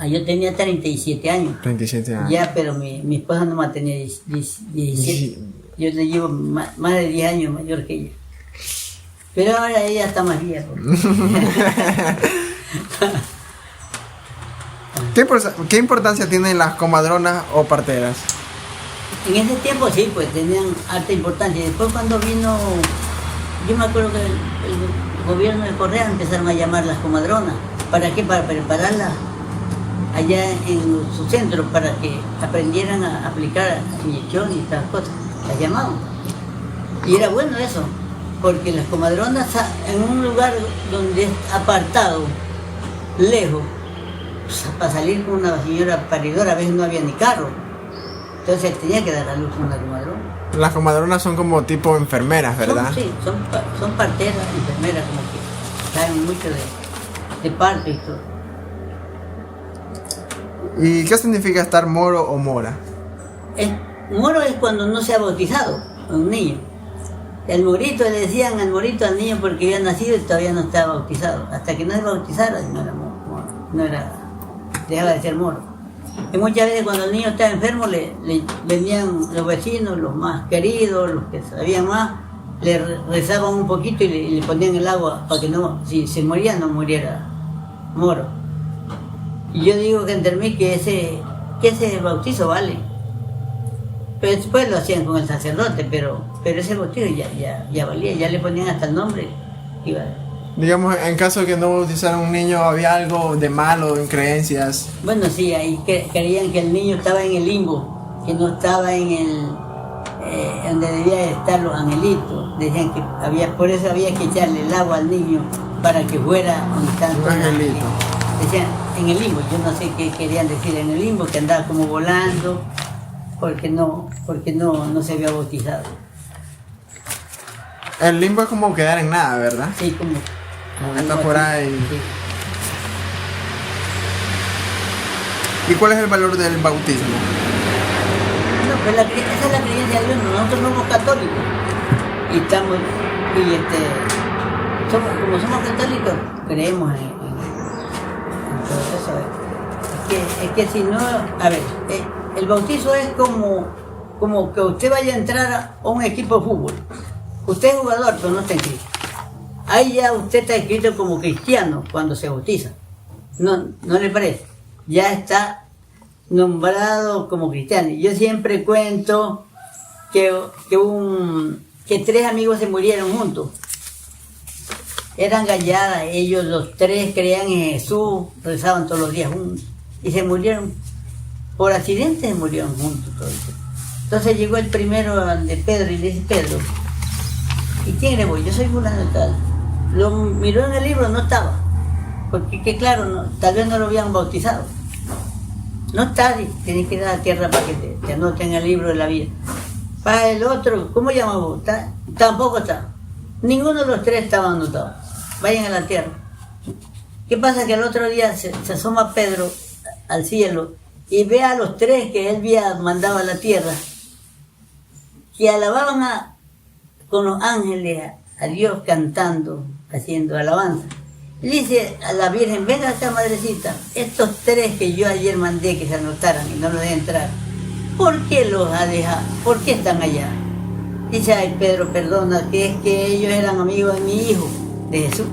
Yo tenía 37 años. 37 años. Ya, pero mi esposa nomás tenía 17. Yo le llevo más de 10 años mayor que ella. Pero ahora ella está más vieja. ¿Qué importancia tienen las comadronas o parteras? En ese tiempo sí, pues tenían alta importancia. Después cuando vino, yo me acuerdo que el gobierno de Correa empezaron a llamar las comadronas. ¿Para qué? Para prepararlas allá en su centro, para que aprendieran a aplicar inyección y estas cosas. Las llamaban. Y era bueno eso, porque las comadronas en un lugar donde es apartado, lejos, para salir con una señora paridora a veces no había ni carro. Entonces tenía que dar a luz una comadrona. Las comadronas son como tipo enfermeras, ¿verdad? Son parteras, enfermeras, como que saben mucho de parto y todo. ¿Y qué significa estar moro o mora? Moro es cuando no se ha bautizado a un niño. El morito, le decían al morito al niño porque había nacido y todavía no estaba bautizado. Hasta que no se bautizara, dejaba de ser moro. Y muchas veces cuando el niño estaba enfermo, le venían los vecinos, los más queridos, los que sabían más, le rezaban un poquito y le ponían el agua para que no, si se moría, no muriera moro. Y yo digo que entre mí que ese bautizo vale. Pero después lo hacían con el sacerdote, pero ese bautizo ya valía, ya le ponían hasta el nombre. Digamos, en caso de que no bautizaran a un niño, ¿había algo de malo en creencias? Bueno, sí, ahí creían que el niño estaba en el limbo, que no estaba en el donde debía estar los angelitos. Decían que por eso había que echarle el agua al niño para que fuera donde están los angelitos. Decían en el limbo, yo no sé qué querían decir en el limbo, que andaba como volando, porque no se había bautizado. El limbo es como quedar en nada, ¿verdad? Sí, como está por ahí. Sí. ¿Y cuál es el valor del bautismo? No, pues esa es la creencia de Dios. Nosotros somos católicos y como somos católicos, creemos en todo eso. Es que si no, a ver, el bautizo es como que usted vaya a entrar a un equipo de fútbol. Usted es jugador, pero no está inscrito. Ahí ya usted está escrito como cristiano cuando se bautiza. ¿No le parece? Ya está nombrado como cristiano. Yo siempre cuento que 3 amigos se murieron juntos. Eran galladas, ellos los 3 creían en Jesús, rezaban todos los días juntos. Y se murieron, por accidente se murieron juntos todos. Entonces llegó el primero de Pedro y le dice: Pedro, ¿y quién eres vos? Yo soy fulano de tal. Lo miró en el libro, no estaba. Porque claro, tal vez no lo habían bautizado. No está, tienes que ir a la tierra para que te anoten en el libro de la vida. Para el otro, ¿cómo llamas vos? Tampoco está. Ninguno de los 3 estaba anotado. Vayan a la tierra. ¿Qué pasa? Que el otro día se asoma Pedro al cielo y ve a los 3 que él había mandado a la tierra, que alababan con los ángeles a Dios cantando, haciendo alabanza. Y dice a la Virgen: venga acá, madrecita, estos 3 que yo ayer mandé que se anotaran y no los dejé entrar, ¿por qué los ha dejado? ¿Por qué están allá? Dice: ay, Pedro, perdona, que es que ellos eran amigos de mi hijo, de Jesús.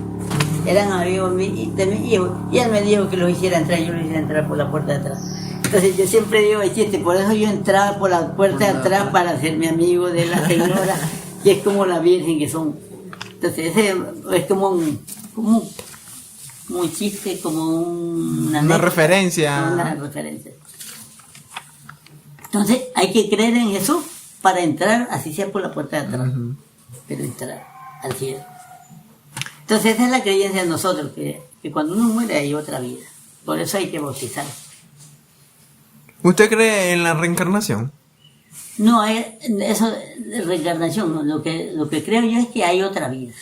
Eran amigos de mi hijo. Y él me dijo que los hiciera entrar, yo los hiciera entrar por la puerta de atrás. Entonces yo siempre digo el chiste, por eso yo entraba por la puerta de atrás para hacerme amigo de la señora, que es como la Virgen que son. Entonces ese es como un chiste, como una referencia. Una referencia. Entonces hay que creer en Jesús para entrar, así sea por la puerta de atrás, pero entrar al cielo. Entonces esa es la creencia de nosotros, que cuando uno muere hay otra vida. Por eso hay que bautizar. ¿Usted cree en la reencarnación? No, eso de reencarnación, no. Lo que creo yo es que hay otra vida.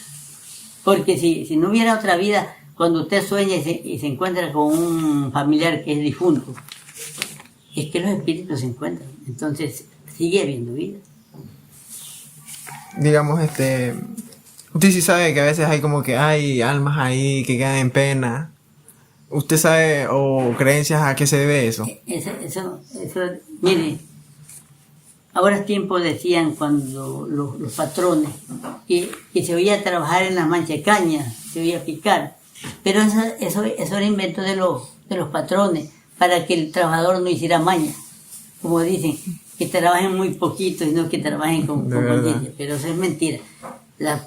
Porque si no hubiera otra vida, cuando usted sueña y se encuentra con un familiar que es difunto, es que los espíritus se encuentran. Entonces sigue habiendo vida. Digamos, usted sí sabe que a veces hay como que hay almas ahí que quedan en pena. ¿Usted sabe o creencias a qué se debe eso? Eso, mire, ahora es tiempo, decían cuando los patrones, que se oía trabajar en las manchas de caña, se oía picar. Pero eso era invento de los patrones, para que el trabajador no hiciera maña. Como dicen, que trabajen muy poquito y no que trabajen con conciencia. Pero eso es mentira. Las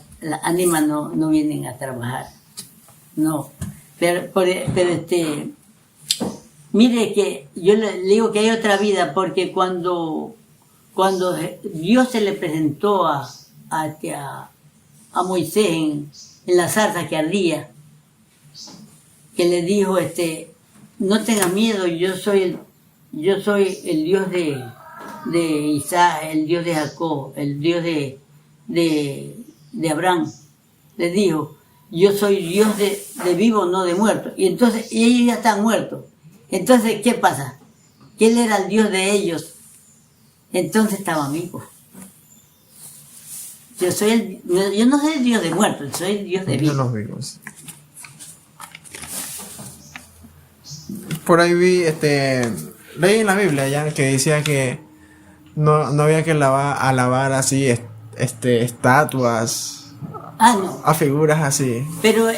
ánimas no vienen a trabajar. No. Pero mire que yo le digo que hay otra vida, porque cuando Dios se le presentó a Moisés en la zarza que ardía, que le dijo, no tengas miedo, yo soy el Dios de Isaac, el Dios de Jacob, el Dios de Abraham. Le dijo: yo soy Dios de vivo, no de muerto. Y ellos ya están muertos. Entonces, ¿qué pasa? que él era el Dios de ellos, entonces estaban vivos. Yo no soy el Dios de muertos, soy el Dios de Dios vivos. los vivos. Por ahí vi, leí en la Biblia ya que decía que no había que alabar así, estatuas, No. a figuras así. Pero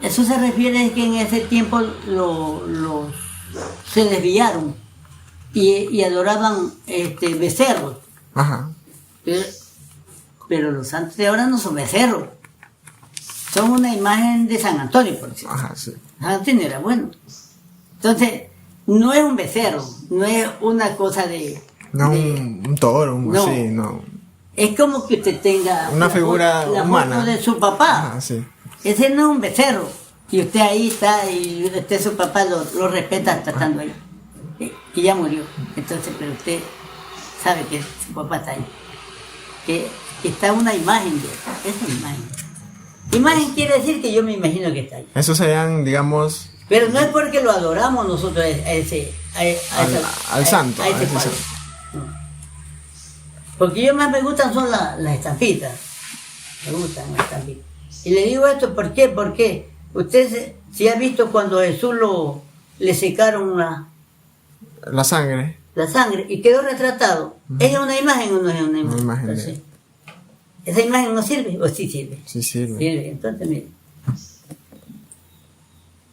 eso se refiere a que en ese tiempo se desviaron y adoraban becerros. Ajá. Pero los santos de ahora no son becerros. Son una imagen de San Antonio, por ejemplo. Ajá, sí. San Antonio era bueno. Entonces, no es un becerro, no es una cosa de... No un toro, no. Así, no. Es como que usted tenga Una figura la humana. foto de su papá. Ajá, sí. Ese no es un becerro. Y usted ahí está y usted su papá lo respeta hasta estando ahí. Que ya murió. Entonces, pero usted sabe que su papá está ahí. Que está una imagen de él. Esa imagen. Imagen quiere decir que yo me imagino que está ahí. Esos serían, digamos... Pero no es porque lo adoramos nosotros al santo. a ese ese padre. santo. No. Porque yo más me gustan son las estampitas. Me gustan las estampitas. Y le digo esto, ¿por qué? Porque usted si ha visto cuando a Jesús le secaron La sangre. la sangre y quedó retratado. ¿Es una imagen o no es una imagen? Una imagen de Entonces, él. ¿esa imagen no sirve o sí sirve? Sí sirve. Sirve. Entonces, mire.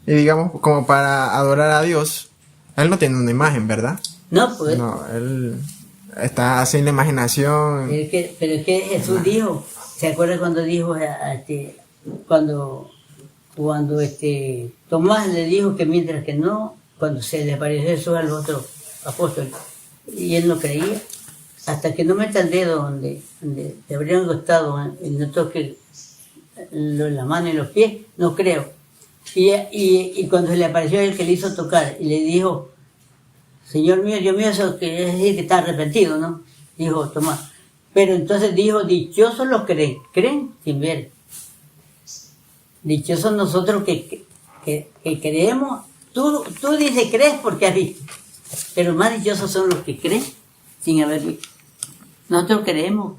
Y digamos, como para adorar a Dios, él no tiene una imagen, ¿verdad? No, pues. No, él está sin la imaginación. Pero es que Jesús dijo, ¿se acuerda cuando dijo cuando Tomás le dijo que mientras que no, cuando se le apareció Jesús al otro apóstol, y él no creía, hasta que no meta el dedo donde te habrían gustado y no toque la mano y los pies, no creo. Y cuando se le apareció el que le hizo tocar y le dijo, Señor mío, Dios mío, eso quiere decir que está arrepentido, ¿no? Dijo Tomás. Pero entonces dijo, dichosos los que creen sin ver. Dichosos nosotros que creemos. Tú dices crees porque has visto. Pero más dichosos son los que creen sin haber visto. Nosotros creemos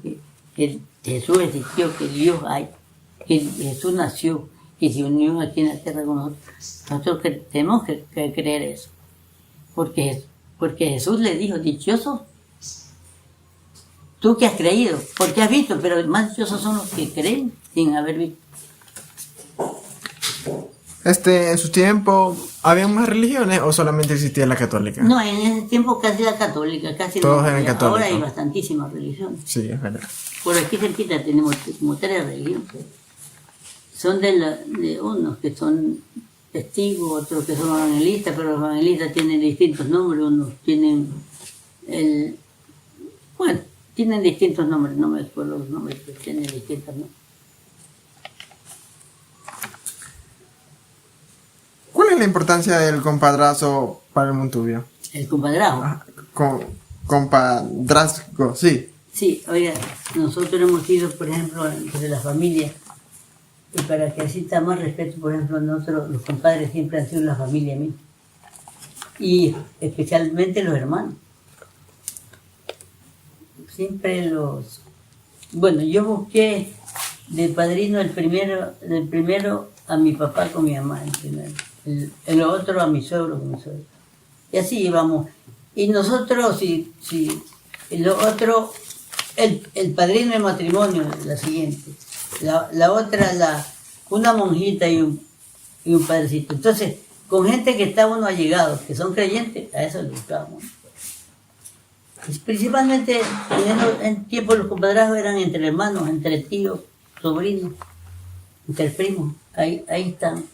que Jesús existió, que Dios hay, que Jesús nació, que se unió aquí en la tierra con nosotros. Nosotros tenemos que creer eso. Porque Jesús le dijo, dichoso tú que has creído, porque has visto, pero más dichosos son los que creen sin haber visto. En su tiempo, ¿había más religiones o solamente existía la católica? No, en ese tiempo casi la católica, casi todos no. eran católicos. Ahora hay bastantísimas religiones. Sí, es verdad. Por aquí cerquita tenemos como 3 religiones. Son de unos que son testigos, otros que son evangelistas, pero los evangelistas tienen distintos nombres, unos tienen tienen distintos nombres, no me acuerdo los nombres, pero tienen distintos nombres. ¿Cuál es la importancia del compadrazgo para el Montubio? El compadrazgo. Compadrazgo, sí. Sí, oiga, nosotros hemos sido, por ejemplo, entre la familia, y para que exista más respeto, por ejemplo, nosotros, los compadres siempre han sido la familia misma, y especialmente los hermanos. Siempre bueno, yo busqué de padrino del primero a mi papá con mi mamá, el otro a mi suegro con mi suegro. Y así íbamos. Y nosotros, si lo otro, el padrino de matrimonio, la siguiente. La otra, una monjita y un padrecito. Entonces, con gente que está uno allegado, que son creyentes, a eso le buscábamos. Principalmente en tiempo los compadrazgos eran entre hermanos, entre tíos, sobrinos, entre primos. Ahí están.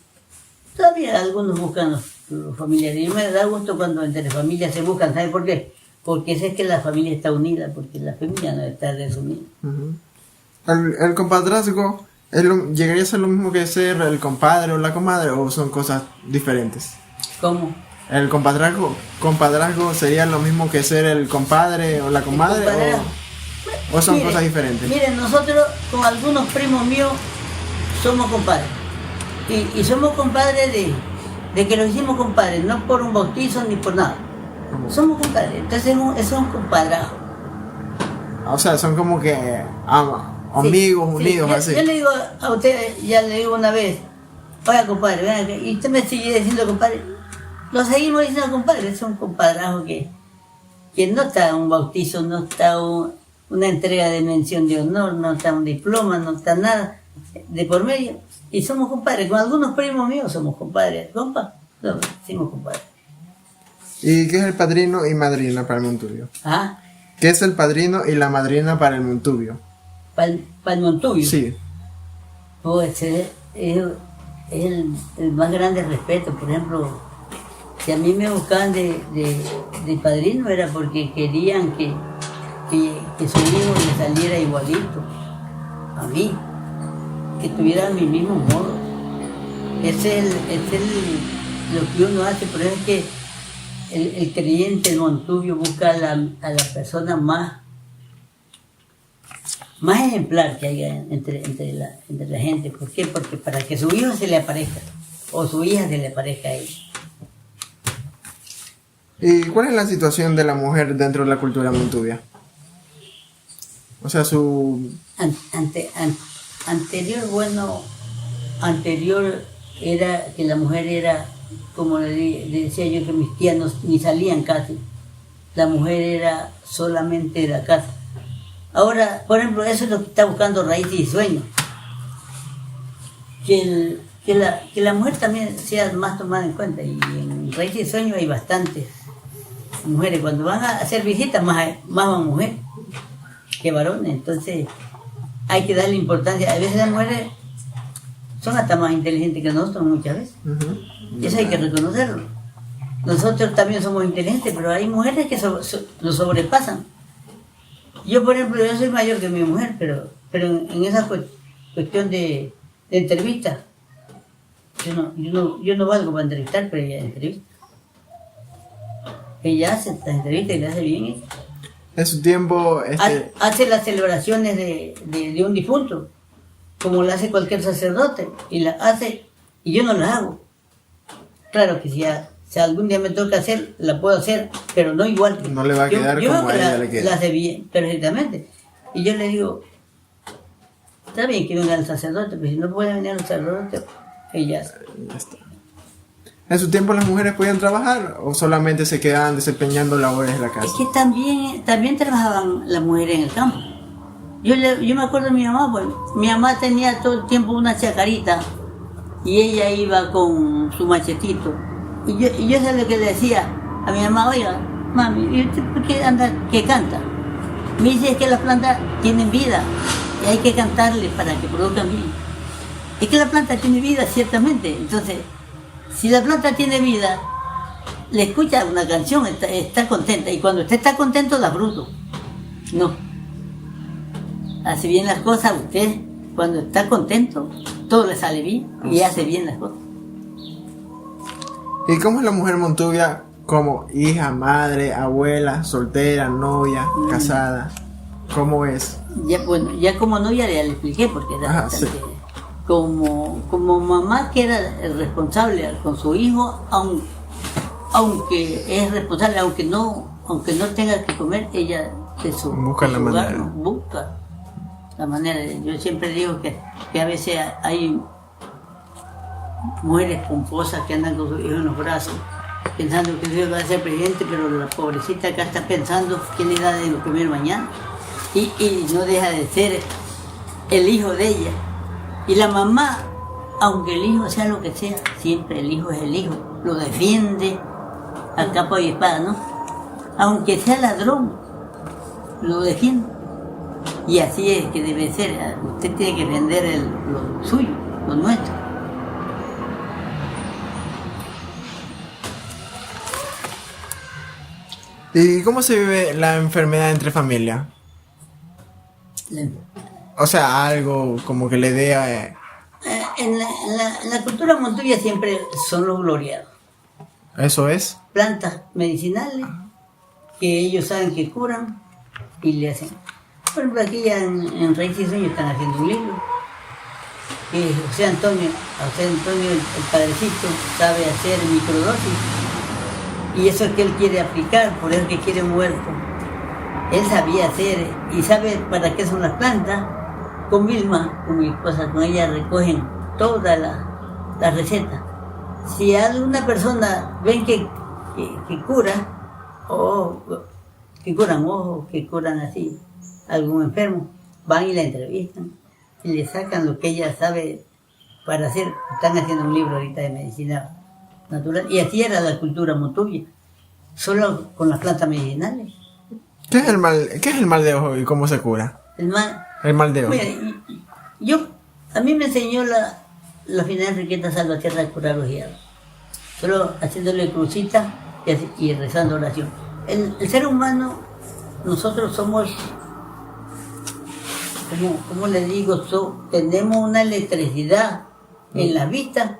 Todavía algunos buscan los familiares. Y me da gusto cuando entre familias se buscan. ¿Sabe por qué? Porque sé que la familia está unida, porque la familia no está desunida. Uh-huh. ¿El compadrazgo llegaría a ser lo mismo que ser el compadre o la comadre, o son cosas diferentes? ¿Cómo? ¿El compadrazgo sería lo mismo que ser el compadre o la comadre, o son cosas diferentes? Miren, nosotros con algunos primos míos somos compadres. Y somos compadres de que los hicimos compadres, no por un bautizo ni por nada. Somos compadres, entonces es un compadrajo. O sea, son como que amigos Sí, unidos, yo, así. yo le digo a usted, ya le digo una vez, oiga compadre, ven acá, y usted me sigue diciendo compadre, lo seguimos diciendo compadre, es un compadrajo que no está un bautizo, no está una entrega de mención de honor, no está un diploma, no está nada de por medio, y somos compadres, con algunos primos míos somos compadres, compa, no, somos compadres. ¿Y qué es el padrino y madrina para el Montubio? Ah, ¿Qué es el padrino y la madrina para el Montubio? para el Montubio. Sí. Oh, ese es el más grande respeto. Por ejemplo, si a mí me buscaban de padrino era porque querían que su hijo le saliera igualito a mí, que tuviera mi mismo modo. Ese es lo que uno hace. Por ejemplo, que el creyente, el Montubio, busca a la persona más ejemplar que haya entre la gente. ¿Por qué? Porque para que su hijo se le aparezca o su hija se le aparezca a él. ¿Y cuál es la situación de la mujer dentro de la cultura montubia? O sea, Anterior era que la mujer era, como le decía yo, que mis tías ni salían casi. La mujer era solamente de la casa. Ahora, por ejemplo, eso es lo que está buscando Raíces y Sueños. Que la mujer también sea más tomada en cuenta. Y en Raíces y Sueños hay bastantes mujeres. Cuando van a hacer visitas, más van mujeres que varones. Entonces, hay que darle importancia. A veces las mujeres son hasta más inteligentes que nosotros muchas veces. Y eso hay que reconocerlo. Nosotros también somos inteligentes, pero hay mujeres que lo sobrepasan. Yo, por ejemplo, yo soy mayor que mi mujer, pero en esa cuestión de entrevista, yo no valgo para entrevistar, pero ella entrevista. Ella hace las entrevistas y le hace bien. en su tiempo... Hace las celebraciones de un difunto, como lo hace cualquier sacerdote, y las hace, y yo no las hago. Claro que si algún día me toca hacer, la puedo hacer, pero no igual. No le va a quedar como a ella le queda. La hace bien, perfectamente. Y yo le digo, está bien que venga el sacerdote, pero si no puede venir el sacerdote, ella hace. Ya está. ¿En su tiempo las mujeres podían trabajar o solamente se quedaban desempeñando labores de la casa? Es que también trabajaban las mujeres en el campo. Yo me acuerdo de mi mamá, pues mi mamá tenía todo el tiempo una chacarita y ella iba con su machetito. Y yo sé lo que le decía a mi mamá, oiga, mami, ¿y usted por qué anda que canta? Me dice, es que las plantas tienen vida y hay que cantarles para que produzcan vida. Es que la planta tiene vida, ciertamente. Entonces, si la planta tiene vida, le escucha una canción, está contenta. Y cuando usted está contento, da fruto. No. Hace bien las cosas, usted, cuando está contento, todo le sale bien y hace bien las cosas. ¿Y cómo es la mujer montubia como hija, madre, abuela, soltera, novia, casada? ¿Cómo es? Ya como novia ya le expliqué porque era bastante... Sí. Como mamá que era responsable con su hijo, aunque es responsable, aunque no tenga que comer, ella busca la manera. Busca la manera. Yo siempre digo que a veces hay mujeres pomposas que andan con sus hijos en los brazos, pensando que su hijo va a ser presidente, pero la pobrecita acá está pensando quién le da de comer mañana y no deja de ser el hijo de ella. Y la mamá, aunque el hijo sea lo que sea, siempre el hijo es el hijo, lo defiende a capa y espada, ¿no? Aunque sea ladrón, lo defiende. Y así es que debe ser. Usted tiene que defender lo suyo, lo nuestro. ¿Y cómo se vive la enfermedad entre familia? O sea, algo como que le dé En la cultura montubia siempre son los gloriados. ¿Eso es? Plantas medicinales que ellos saben que curan y le hacen. Por ejemplo, aquí ya en Raíces y Sueños están haciendo un libro. José Antonio, el padrecito, sabe hacer microdosis Y eso es que él quiere aplicar, por eso es que quiere un huerto. Él sabía hacer y sabe para qué son las plantas. Con Vilma, con mi esposa, con ella recogen todas las recetas. Si alguna persona ven que cura, o que curan ojos, que curan así, algún enfermo, van y la entrevistan y le sacan lo que ella sabe para hacer. Están haciendo un libro ahorita de medicina natural, y así era la cultura mutuya, solo con las plantas medicinales. ¿Qué es el mal de ojo y cómo se cura? El mal de ojo. Mira, a mí me enseñó la final Enriqueta Salvatierra a curar los hígados, solo haciéndole crucita y rezando oración. El ser humano, nosotros somos, como les digo, tenemos una electricidad en la vista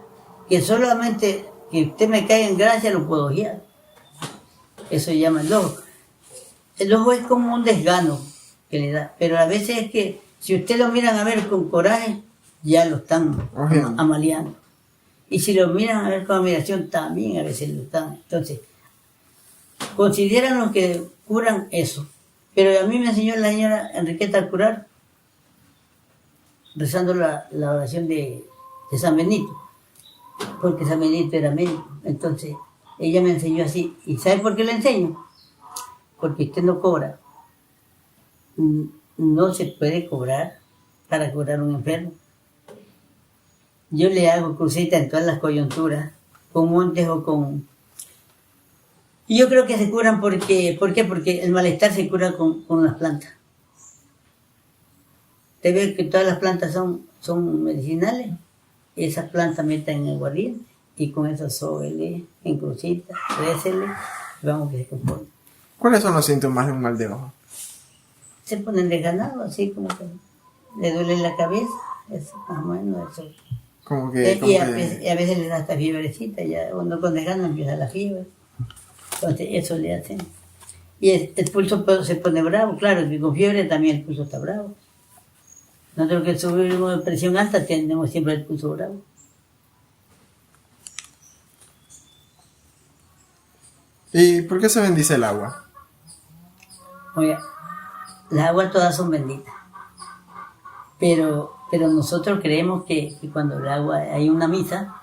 que solamente que usted me caiga en gracia lo puedo guiar. Eso se llama el ojo. El ojo es como un desgano que le da, pero a veces es que si usted lo miran a ver con coraje, ya lo están amaleando. Y si lo miran a ver con admiración, también a veces lo están. Entonces, consideran los que curan eso. Pero a mí me enseñó la señora Enriqueta a curar rezando la oración de San Benito, porque San Benito era médico. Entonces, ella me enseñó así. ¿Y sabe por qué le enseño? Porque usted no cobra. No se puede cobrar para curar a un enfermo. Yo le hago cruceta en todas las coyunturas, con montes o con... Y yo creo que se curan porque... ¿Por qué? Porque el malestar se cura con las plantas. Usted ve que todas las plantas son medicinales. Esas plantas meten en aguardiente y con eso sóbele en crucita, récele y vamos que se compone. ¿Cuáles son los síntomas de un mal de ojo? Se ponen desganados, así como que le duele la cabeza, eso, más o menos eso. Y a veces le da hasta fiebrecita, ya uno con desgano empieza la fiebre. Entonces eso le hacen. Y el pulso se pone bravo, claro, que con fiebre también el pulso está bravo. Nosotros que subimos de presión alta tenemos siempre el pulso bravo. ¿Y por qué se bendice el agua? Oiga, las aguas todas son benditas. Pero nosotros creemos que cuando el agua hay una misa,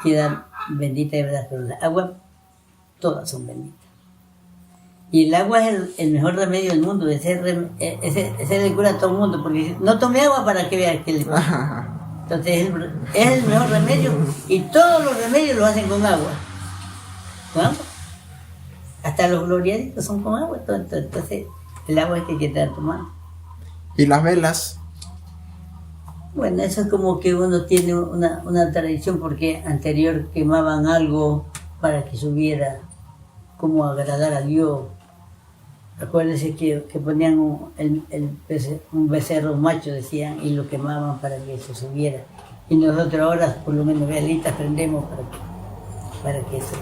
queda bendita de verdad. Pero las aguas todas son benditas. Y el agua es el mejor remedio del mundo. Ese le cura a todo el mundo. Porque no tome agua para que vea que le pasa. Entonces es el mejor remedio. Y todos los remedios lo hacen con agua. ¿No? Hasta los gloriaditos son con agua. Entonces el agua es que hay que estar tomando. ¿Y las velas? Bueno, eso es como que uno tiene una tradición, porque anterior quemaban algo para que subiera, como agradar a Dios. Acuérdense que ponían un becerro macho, decían, y lo quemaban para que eso subiera. Y nosotros ahora, por lo menos, velitas prendemos para que eso.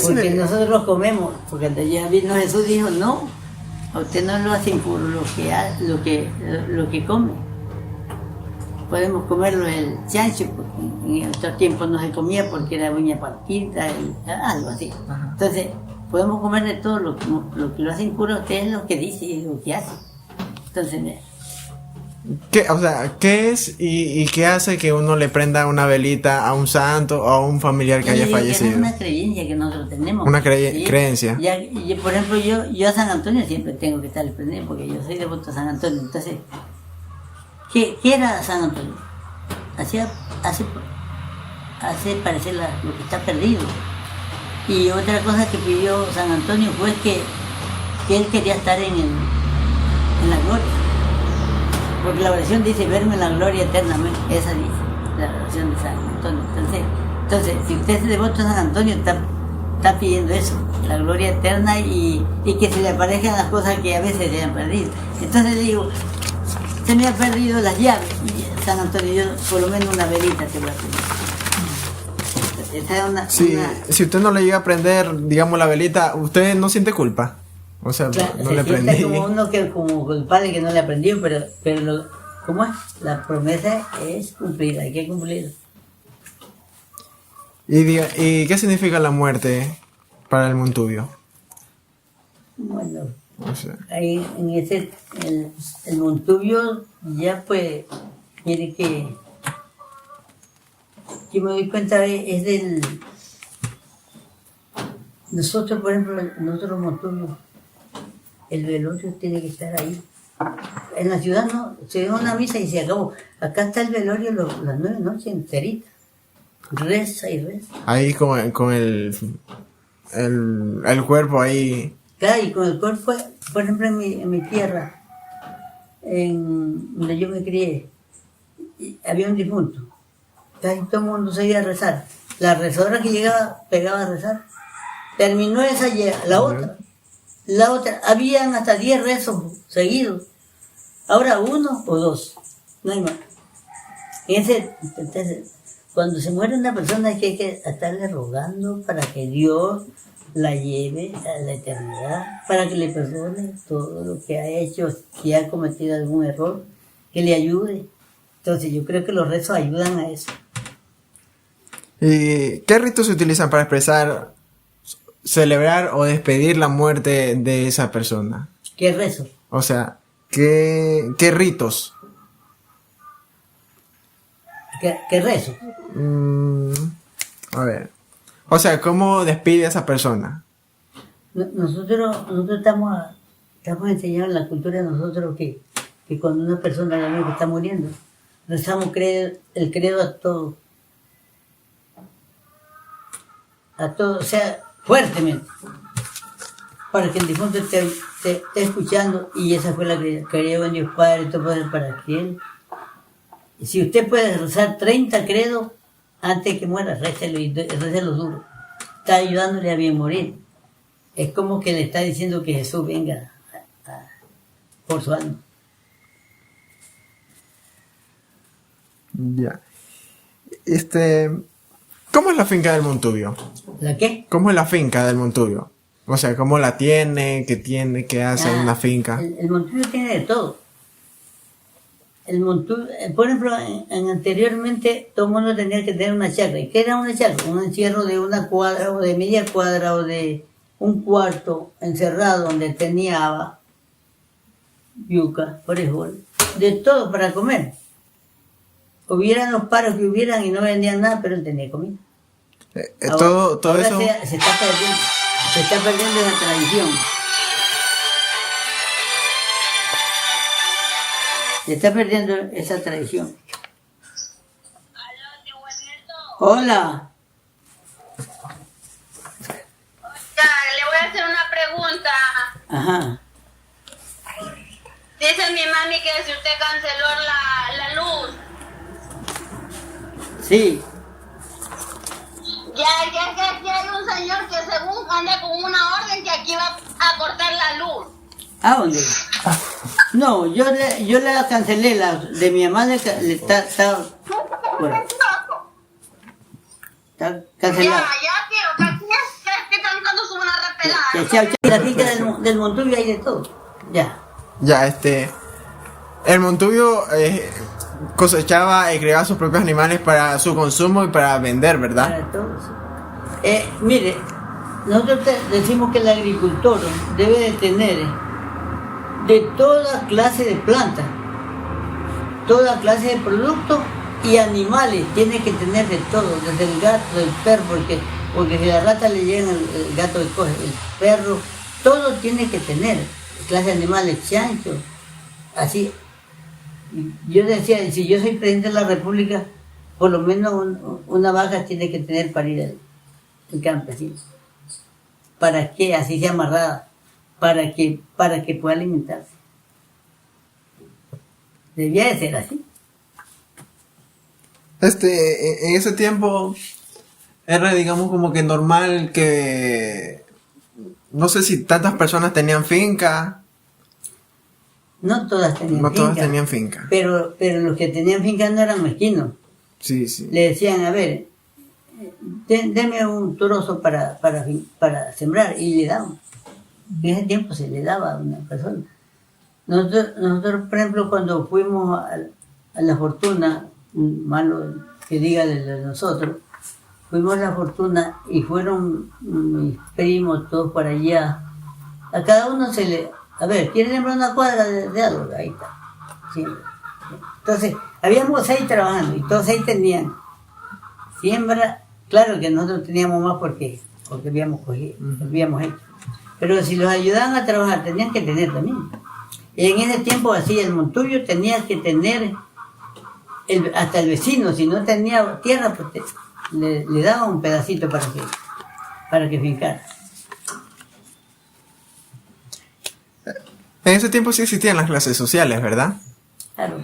Porque nosotros comemos, porque cuando ya vino Jesús dijo, no, a usted no lo hacen por lo que come. Podemos comerlo el chancho, porque en otro tiempo no se comía porque era uña partida, algo así. Ajá. Entonces, podemos comer de todo lo que lo hacen cura, usted es lo que dice y lo que hace. Entonces, ¿qué es y qué hace que uno le prenda una velita a un santo o a un familiar que haya fallecido? Es una creencia que nosotros tenemos. Una creencia. Por ejemplo, yo a San Antonio siempre tengo que estarle prendiendo porque yo soy devoto a San Antonio. Entonces, ¿qué era San Antonio? Hace parecer lo que está perdido. Y otra cosa que pidió San Antonio fue que él quería estar en la gloria. Porque la oración dice, verme en la gloria eternamente. Esa dice la oración de San Antonio. Entonces si usted es devoto a San Antonio, está pidiendo eso, la gloria eterna y que se le aparezcan las cosas que a veces se han perdido. Entonces le digo, se me han perdido las llaves. Y San Antonio, yo por lo menos una velita te voy a pedir. Si usted no le llega a prender, digamos, la velita, ¿usted no siente culpa? O sea, claro, no le prendí. Como uno que como culpable que no le aprendió, pero ¿cómo es? La promesa es cumplida, hay que cumplirla. ¿Y qué significa la muerte para el Montubio? Bueno, O sea, ahí en ese, el Montubio ya pues, mire que yo me doy cuenta es del, nosotros por ejemplo, nosotros Montubio, el velorio tiene que estar ahí. En la ciudad no, se da una misa y se acabó. Acá está el velorio las 9 noches enterita. Reza y reza. ahí con el cuerpo ahí. Claro, y con el cuerpo, por ejemplo, en mi tierra, donde yo me crié, había un difunto. Casi todo el mundo se iba a rezar. La rezadora que llegaba, pegaba a rezar. Terminó esa, la otra. La otra, habían hasta 10 rezos seguidos. Ahora 1 o 2, no hay más. Entonces, cuando se muere una persona hay que estarle rogando para que Dios la lleve a la eternidad, para que le perdone todo lo que ha hecho, si ha cometido algún error, que le ayude. Entonces yo creo que los rezos ayudan a eso. ¿Y qué ritos se utilizan para expresar, celebrar o despedir la muerte de esa persona? ¿Qué rezo? O sea, ¿qué ritos? ¿Qué rezo? A ver. O sea, ¿cómo despide a esa persona? Nosotros estamos enseñando en la cultura de nosotros que cuando una persona que está muriendo, rezamos el credo a todo. A todo, o sea, fuertemente. Para que el difunto esté escuchando, y esa fue la que creo en Dios Padre, todo poder para que y si usted puede rezar 30 credos antes de que muera, récelo y récelo duro. Está ayudándole a bien morir. Es como que le está diciendo que Jesús venga por su alma. Ya. ¿Cómo es la finca del Montubio? ¿La qué? ¿Cómo es la finca del Montubio? O sea, ¿cómo la tiene? ¿Qué hace en una finca? El Montubio tiene de todo. El Montubio, por ejemplo, anteriormente todo el mundo tenía que tener una chacra. ¿Y qué era una chacra? Un encierro de una cuadra o de media cuadra o de un cuarto encerrado donde tenía haba, yuca, frijol, de todo para comer. Hubieran los paros que hubieran y no vendían nada, pero él tenía comida. Todo ahora eso. se está perdiendo esa tradición. Se está perdiendo esa tradición. Hola. Ya, le voy a hacer una pregunta. Ajá. Dice mi mami que si usted canceló la luz. Sí. Ya aquí hay un señor que según anda con una orden que aquí va a cortar la luz. ¿A dónde? No, yo le cancelé la de mi mamá, le está bueno, está cancelada. Ya, tío, que aquí es que están dando su una repelada. Ya, chao, chao. La finca del Montubio hay de todo. Ya. Ya, el Montubio cosechaba y creaba sus propios animales para su consumo y para vender, ¿verdad? Para todos. Mire, nosotros decimos que el agricultor debe de tener de toda clase de plantas, toda clase de productos y animales, tiene que tener de todo, desde el gato, el perro, porque si la rata le llega el gato le coge, el perro, todo tiene que tener, clase de animales, chanchos, así. Yo decía, si yo soy presidente de la República, por lo menos una vaca tiene que tener para ir el campesino. ¿Para qué? Así sea amarrada. Para que pueda alimentarse. Debía de ser así. En ese tiempo era, digamos, como que normal que no sé si tantas personas tenían finca. No todas tenían No finca. todas tenían finca. Pero los que tenían finca no eran mezquinos. Sí, sí. Le decían, a ver, deme un trozo para sembrar, y le daban. En ese tiempo se le daba a una persona. Nosotros por ejemplo, cuando fuimos a la fortuna, malo que diga de nosotros, fuimos a La Fortuna y fueron mis primos todos para allá. A cada uno se le... A ver, ¿quieren sembrar una cuadra de algo? Ahí está. Sí. Entonces, habíamos 6 trabajando y todos 6 tenían siembra. Claro que nosotros teníamos más porque habíamos cogido, habíamos hecho. Pero si los ayudaban a trabajar, tenían que tener también. Y en ese tiempo, así, el Montuyo tenía que tener hasta el vecino. Si no tenía tierra, pues le daba un pedacito para que fincara. En ese tiempo sí existían las clases sociales, ¿verdad? Claro,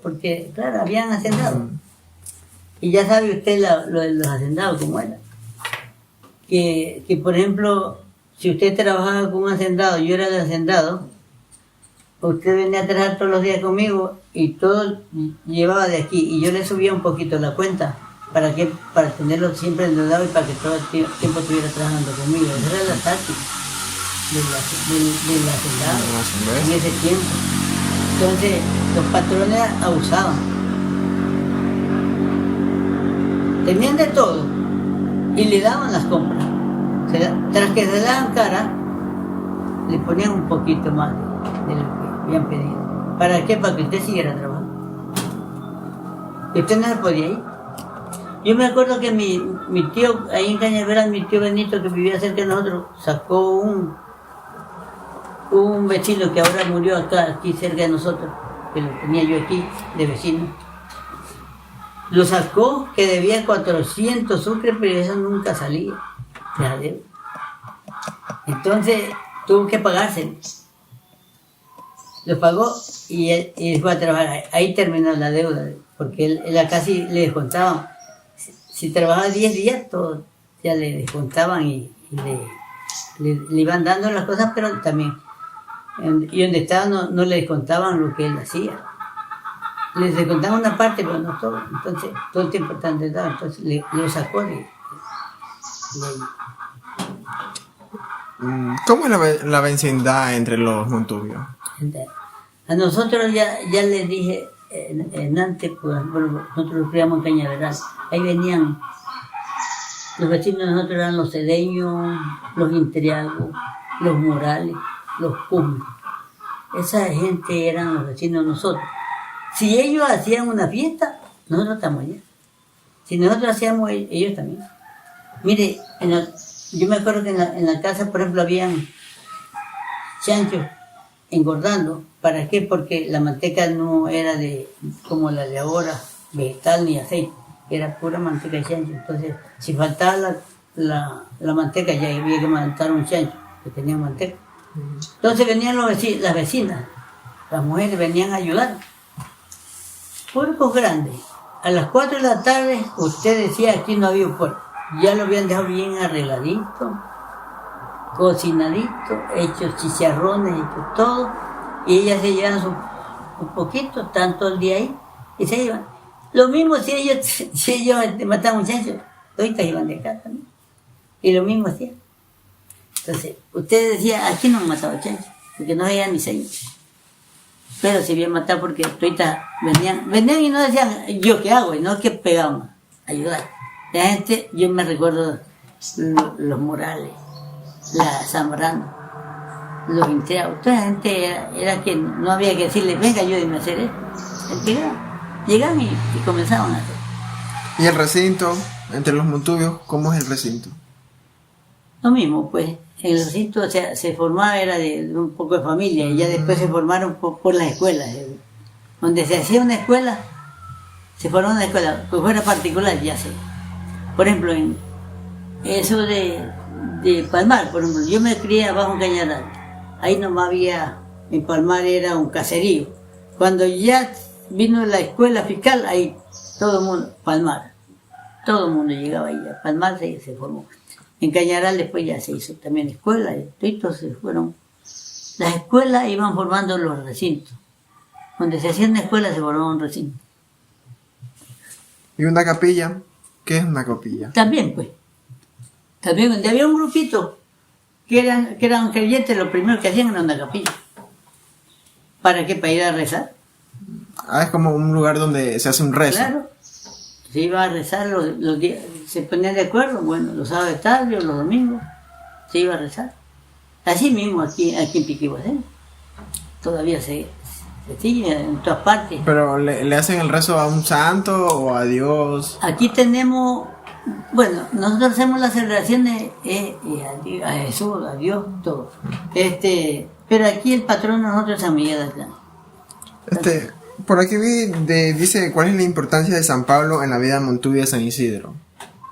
porque, claro, habían hacendado. Y ya sabe usted lo de los hacendados, cómo era. Que, por ejemplo, si usted trabajaba con un hacendado, yo era de hacendado, usted venía a trabajar todos los días conmigo y todo llevaba de aquí. Y yo le subía un poquito la cuenta. ¿Para qué? Para tenerlo siempre endeudado y para que todo el tiempo estuviera trabajando conmigo. Esa era la táctica del hacendado en ese tiempo. Entonces, los patrones abusaban. Tenían de todo y le daban las compras. Tras que se daban cara, le ponían un poquito más de lo que habían pedido. ¿Para qué? Para que usted siguiera trabajando. Y usted no se podía ir. Yo me acuerdo que mi tío, ahí en Cañaveral, mi tío Benito, que vivía cerca de nosotros, sacó un vecino que ahora murió aquí cerca de nosotros, que lo tenía yo aquí de vecino. Lo sacó que debía 400 sucres, pero eso nunca salía. Entonces tuvo que pagarse. Lo pagó y él fue a trabajar. Ahí terminó la deuda, porque él casi le descontaban. Si trabajaba 10 días, todo ya le descontaban y le iban dando las cosas, pero también. Y donde estaba no le descontaban lo que él hacía. Les descontaban una parte, pero no todo. Entonces, todo el tiempo está endeudado. Entonces, lo sacó de ahí. ¿Cómo es la vecindad entre los Montubios? A nosotros ya les dije, en antes, pues, bueno, nosotros nos criamos en Cañaveral. Ahí venían, los vecinos de nosotros eran los Cedeños, los Intriagos, los Morales, los Pumas. Esa gente eran los vecinos de nosotros. Si ellos hacían una fiesta, nosotros estamos allá. Si nosotros hacíamos, ellos también. Mire, yo me acuerdo que en la casa, por ejemplo, habían chanchos engordando. ¿Para qué? Porque la manteca no era como la de ahora, vegetal ni aceite. Era pura manteca de chancho. Entonces, si faltaba la manteca, ya había que matar un chancho que tenía manteca. Entonces venían las vecinas, las mujeres venían a ayudar. Puercos grandes. A las 4 de la tarde, usted decía, aquí no había un puerco. Ya lo habían dejado bien arregladito, cocinadito, hechos chicharrones, hecho todo. Y ellas se llevan un poquito, tanto el día ahí, y se iban. Lo mismo si ellos mataban muchachos, ahorita iban de acá también. Y lo mismo hacían. Entonces, usted decía, aquí no han matado chanchos, porque no había ni seis. Pero se habían matado porque ahorita venían y no decían, ¿yo qué hago? Y no que pegaban, ayudar. La gente, yo me recuerdo los Morales, la Zambrano, los Intriagos, toda la gente era que no había que decirle, venga, ayúdeme a hacer esto. Llegaban y comenzaban a hacer. ¿Y el recinto entre los Montubios, cómo es el recinto? Lo mismo, pues. El recinto se formaba, era de un poco de familia, y ya después se formaron por las escuelas. Donde se hacía una escuela, se formó una escuela, pues fuera particular, ya sé. Por ejemplo, en eso de Palmar, por ejemplo, yo me crié abajo en Cañaral. Ahí nomás había, en Palmar era un caserío. Cuando ya vino la escuela fiscal, ahí todo el mundo, Palmar, todo el mundo llegaba ahí, Palmar se formó. En Cañaral después ya se hizo también escuela, y todos se fueron. Las escuelas iban formando los recintos. Donde se hacía una escuela se formaba un recinto. ¿Y una capilla? ¿Qué es una capilla? También, pues. También donde había un grupito que eran creyentes, lo primero que hacían era una capilla. ¿Para qué? Para ir a rezar. Ah, es como un lugar donde se hace un rezo. Claro. Se iba a rezar los días, se ponían de acuerdo, bueno, los sábados tarde o los domingos, se iba a rezar. Así mismo aquí en Piquiguacén. Todavía se sigue en todas partes. Pero ¿le hacen el rezo a un santo o a Dios? Aquí tenemos, bueno, nosotros hacemos las celebraciones a Jesús, a Dios, todo. Pero aquí el patrón de nosotros es San Miguel de Arcángel. Por aquí dice cuál es la importancia de San Pablo en la vida de Montuvia de San Isidro.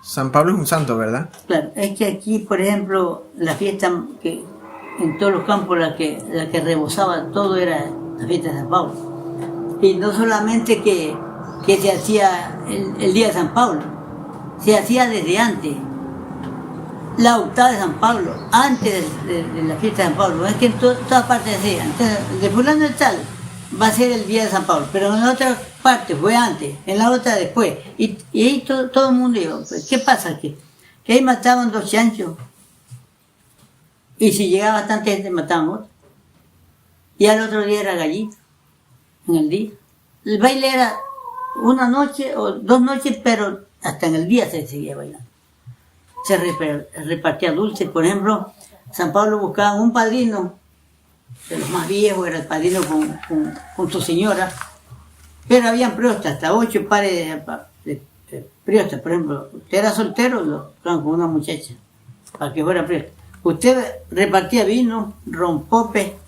San Pablo es un santo, ¿verdad? Claro, es que aquí, por ejemplo, la fiesta que en todos los campos la que rebosaba todo era la fiesta de San Pablo. Y no solamente que se hacía el día de San Pablo, se hacía desde antes. La octava de San Pablo, antes de la fiesta de San Pablo. Es que en todas partes decían, entonces, de fulano de tal va a ser el día de San Pablo, pero en la otra parte fue antes, en la otra después. Y ahí todo el mundo dijo, pues, ¿qué pasa? Que ahí mataban 2 chanchos. Y si llegaba bastante gente, mataban otro. Y al otro día era gallito, en el día. El baile era una noche o 2 noches, pero hasta en el día se seguía bailando. Se repartía dulces. Por ejemplo, San Pablo buscaba un padrino, de los más viejos, era el padrino con su señora. Pero habían priostas, hasta 8 pares de priostas. Por ejemplo, usted era soltero, lo con una muchacha, para que fuera priosta. Usted repartía vino, rompope,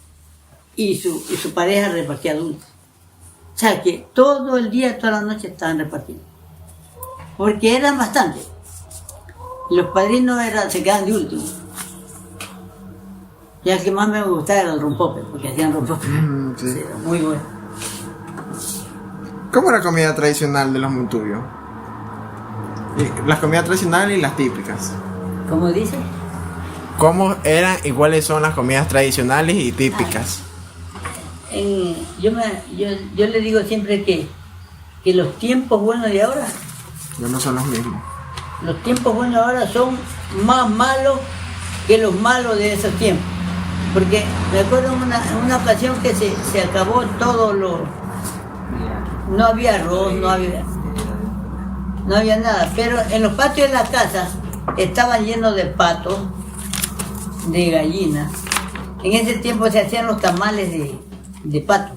y su pareja repartía dulce. O sea que todo el día, toda la noche estaban repartiendo. Porque eran bastantes. Los padrinos se quedaban de último. Y el que más me gustaba era el rompope, porque hacían rompope. Sí. Sí, era muy bueno. ¿Cómo era la comida tradicional de los Montubios? Las comidas tradicionales y las típicas. ¿Cómo dice? ¿Cómo eran y cuáles son las comidas tradicionales y típicas? Yo le digo siempre que los tiempos buenos de ahora, Ya no son los mismos. los tiempos buenos de ahora son más malos que los malos de esos tiempos. Porque me acuerdo en una ocasión que se acabó todo no había arroz, no había nada, pero en los patios de las casas estaban llenos de patos, de gallinas. En ese tiempo se hacían los tamales de pato.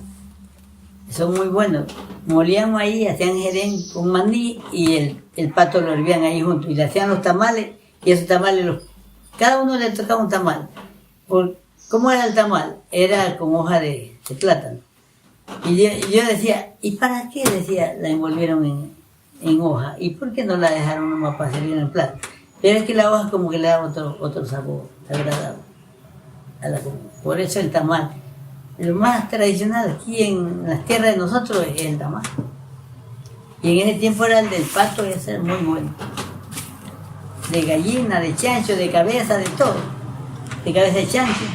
Son muy buenos. Molíamos ahí, hacían jerén con maní y el pato lo hervían ahí juntos. Y le hacían los tamales, y esos tamales, cada uno le tocaba un tamal. ¿Cómo era el tamal? Era con hoja de plátano. Y yo decía, ¿y para qué? Decía, la envolvieron en hoja. ¿Y por qué no la dejaron nomás para servir en el plato? Pero es que la hoja como que le da otro sabor agradable a la comida. Por eso el tamal. Lo más tradicional aquí en las tierras de nosotros es el tamal. Y en ese tiempo era el del pato, y ese era muy bueno. De gallina, de chancho, de cabeza, de todo. De cabeza de chancho.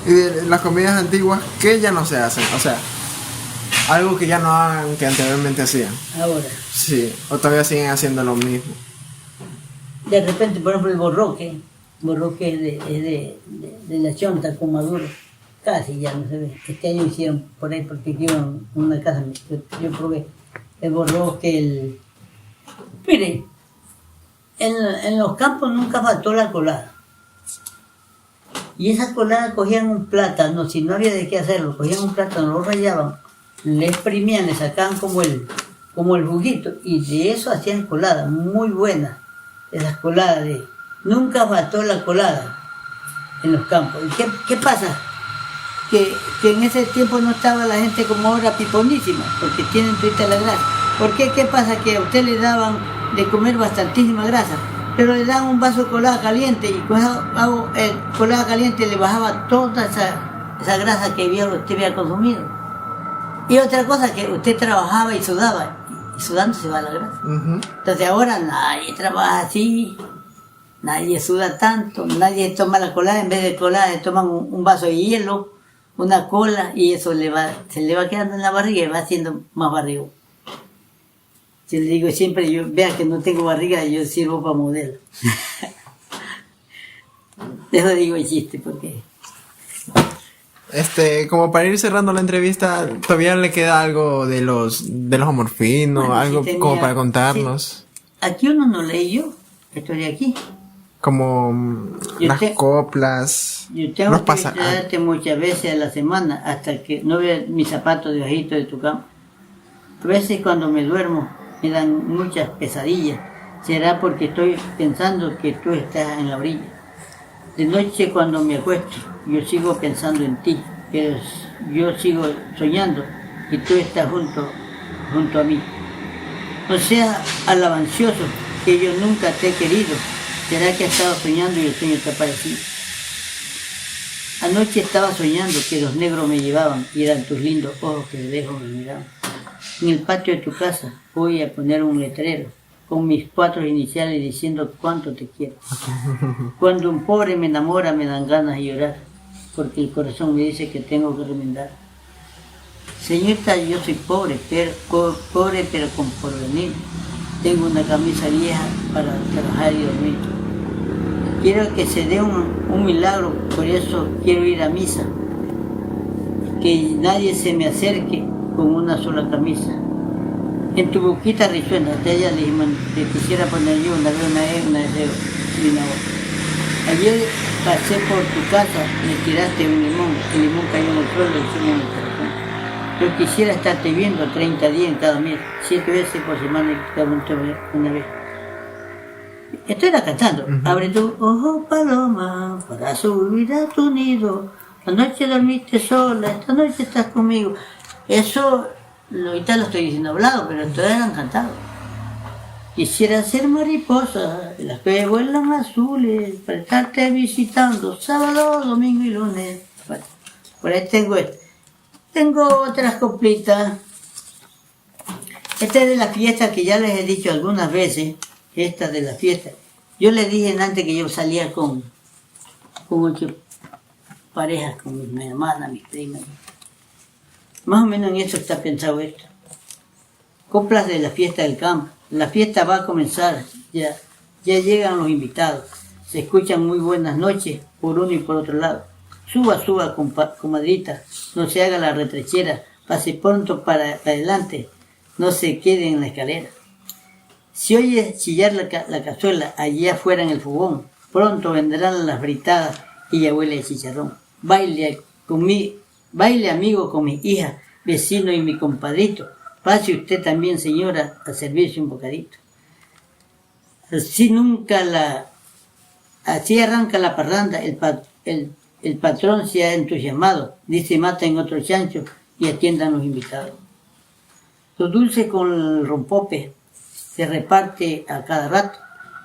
Y de las comidas antiguas, ¿qué ya no se hacen? O sea, algo que ya no hagan que anteriormente hacían. Ahora. Sí, o todavía siguen haciendo lo mismo. De repente, por ejemplo, el borroque es de la chonta con maduro. Casi ya no se ve. Este año hicieron por ahí porque yo en una casa yo probé el borroque, Mire, en los campos nunca faltó la colada. Y esa colada cogían un plátano, si no había de qué hacerlo, cogían un plátano, lo rayaban, le exprimían, le sacaban como el juguito, y de eso hacían colada, muy buena, esas coladas nunca faltó la colada en los campos. ¿Y qué pasa? Que en ese tiempo no estaba la gente como ahora piponísima, porque tienen toda la grasa. ¿Por qué? ¿Qué pasa? Que a usted le daban de comer bastantísima grasa, pero le daban un vaso de colada caliente, y con esa colada caliente le bajaba toda esa grasa que usted había consumido. Y otra cosa, que usted trabajaba y sudaba, y sudando se va la grasa. Uh-huh. Entonces ahora nadie trabaja así, nadie suda tanto, nadie toma la colada, en vez de colada le toman un vaso de hielo, una cola, y eso se le va quedando en la barriga y va haciendo más barriga. Yo le digo siempre, vea que no tengo barriga, yo sirvo para modelo. Eso digo el chiste, porque... Como para ir cerrando la entrevista, todavía le queda algo de los amorfinos, Bueno, algo sí tenía- como para contarnos. sí. Aquí uno no leí yo, estoy aquí. Como Yo las te- coplas, Yo tengo los que pasa. visitarte muchas veces a la semana hasta que no vea mis zapatos debajito de tu cama. A veces cuando me duermo me dan muchas pesadillas. Será porque estoy pensando que tú estás en la orilla. De noche cuando me acuesto, yo sigo pensando en ti, pero yo sigo soñando que tú estás junto a mí. No sea alabancioso que yo nunca te he querido. ¿Será que has estado soñando y el sueño te ha parecido? Anoche estaba soñando que los negros me llevaban y eran tus lindos ojos que de lejos me miraban. En el patio de tu casa voy a poner un letrero con mis 4 iniciales diciendo cuánto te quiero. Cuando un pobre me enamora me dan ganas de llorar porque el corazón me dice que tengo que remendar. Señorita, yo soy pobre pero con porvenir. Tengo una camisa vieja para trabajar y dormir. Quiero que se dé un milagro, por eso quiero ir a misa. Que nadie se me acerque con una sola camisa. En tu boquita risueña, de ella le quisiera poner yo una vez y una voz. Ayer pasé por tu casa, me tiraste un limón, el limón cayó en el suelo y se me corazón. Yo quisiera estarte viendo 30 días en cada mes, 7 veces por semana y cada una vez. Estoy cantando. Abre tu ojo, paloma, para subir a tu nido. Anoche dormiste sola, esta noche estás conmigo. Eso, ahorita lo estoy diciendo hablado, pero todas eran cantados. Quisiera ser mariposa, las que vuelan azules, para estarte visitando sábado, domingo y lunes. Bueno, por ahí tengo esto. Tengo otras coplitas. Esta es de la fiesta que ya les he dicho algunas veces. Esta de la fiesta. Yo les dije antes que yo salía con 8 parejas, con mi hermana, mi prima. Más o menos en eso está pensado esto. Coplas de la fiesta del campo. La fiesta va a comenzar. Ya llegan los invitados. Se escuchan muy buenas noches por uno y por otro lado. Suba, comadrita. No se haga la retrechera. Pase pronto para adelante. No se quede en la escalera. Si oye chillar la cazuela allí afuera en el fogón, pronto vendrán las britadas y ya huele a chicharrón. Baile amigo con mi hija, vecino y mi compadrito. Pase usted también, señora, a servirse un bocadito. Así arranca la parranda, el patrón se ha entusiasmado, dice maten otro chancho y atiendan los invitados. Lo dulce con el rompope se reparte a cada rato.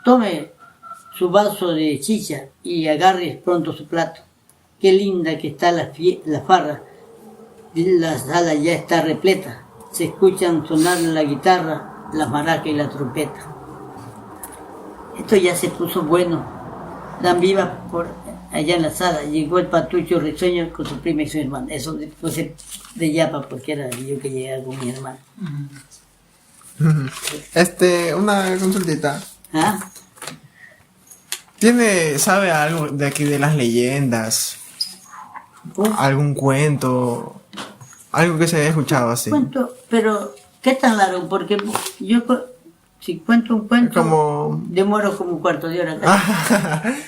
Tome su vaso de chicha y agarre pronto su plato. Qué linda que está la farra. La sala ya está repleta. Se escuchan sonar la guitarra, la maraca y la trompeta. Esto ya se puso bueno. Dan viva por allá en la sala. Llegó el patucho risueño con su prima y su hermana. Eso puse de yapa porque era yo que llegaba con mi hermana. Una consultita. ¿Ah? ¿Sabe algo de aquí de las leyendas? ¿Algún cuento? Algo que se haya escuchado así. Cuento, pero ¿qué tan largo? Porque yo si cuento un cuento demoro como un cuarto de hora.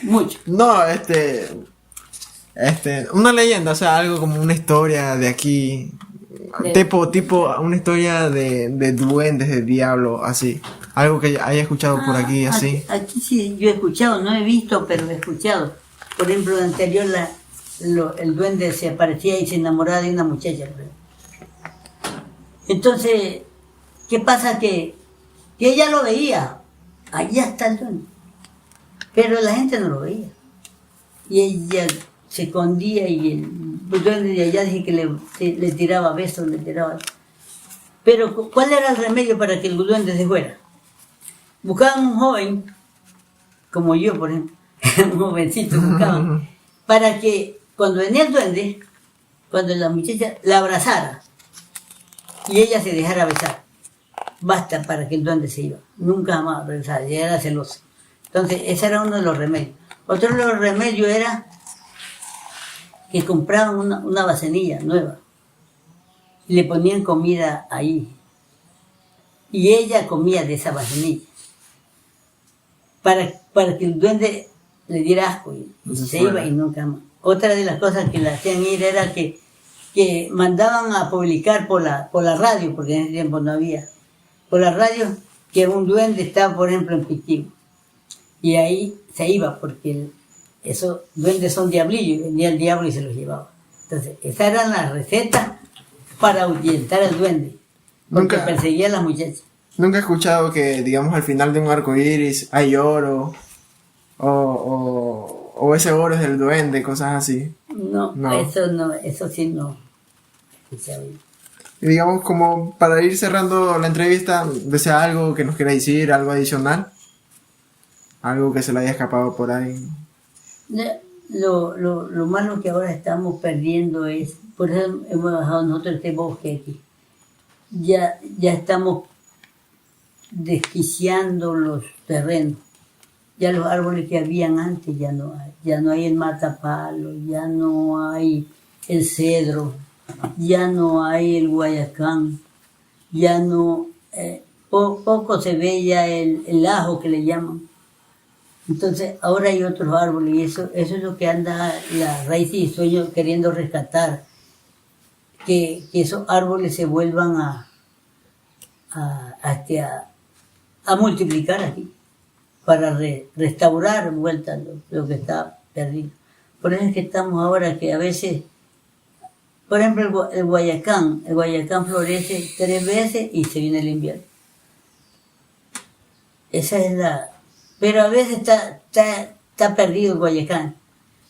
Mucho. No, una leyenda, o sea, algo como una historia de aquí. Tipo una historia de duendes, de diablo, así. Algo que haya escuchado por aquí, así. Aquí sí, yo he escuchado, no he visto, pero he escuchado. Por ejemplo, anterior el duende se aparecía y se enamoraba de una muchacha. Entonces, ¿qué pasa? Que ella lo veía. Allá está el duende. Pero la gente no lo veía. Y ella se escondía y el duende de allá dije que le tiraba besos, le tiraba. Pero ¿cuál era el remedio para que el duende se fuera? Buscaban un joven, como yo, por ejemplo, un jovencito buscaban, para que cuando venía el duende, cuando la muchacha la abrazara y ella se dejara besar, basta para que el duende se iba. Nunca jamás regresara, ya era celoso. Entonces, ese era uno de los remedios. Otro de los remedios era que compraban una vasenilla nueva y le ponían comida ahí. Y ella comía de esa vasenilla para que el duende le diera asco y se iba y nunca más. Otra de las cosas que le hacían ir era que mandaban a publicar por la radio, porque en ese tiempo no había, por la radio, que un duende estaba, por ejemplo, en Piquín. Y ahí se iba, porque esos duendes son diablillos, venía el diablo y se los llevaba. Entonces, esas eran las recetas para ahuyentar al duende, porque perseguía a las muchachas. Nunca he escuchado que, digamos, al final de un arco iris hay oro, o ese oro es del duende, cosas así. No, eso sí no. Y digamos, como para ir cerrando la entrevista, ¿desea algo que nos quiera decir, algo adicional? Algo que se le haya escapado por ahí. Lo malo que ahora estamos perdiendo es, por eso hemos bajado nosotros este bosque aquí. Ya estamos desquiciando los terrenos. Ya los árboles que habían antes ya no hay. Ya no hay el matapalo, ya no hay el cedro, ya no hay el guayacán, ya no... poco se ve ya el ajo que le llaman. Entonces ahora hay otros árboles y eso es lo que anda la raíz y sueño queriendo rescatar, que esos árboles se vuelvan a multiplicar aquí para restaurar vuelta lo que está perdido. Por eso es que estamos ahora que a veces, por ejemplo, el guayacán florece 3 veces y se viene el invierno. Esa es la... Pero a veces está perdido el guayacán.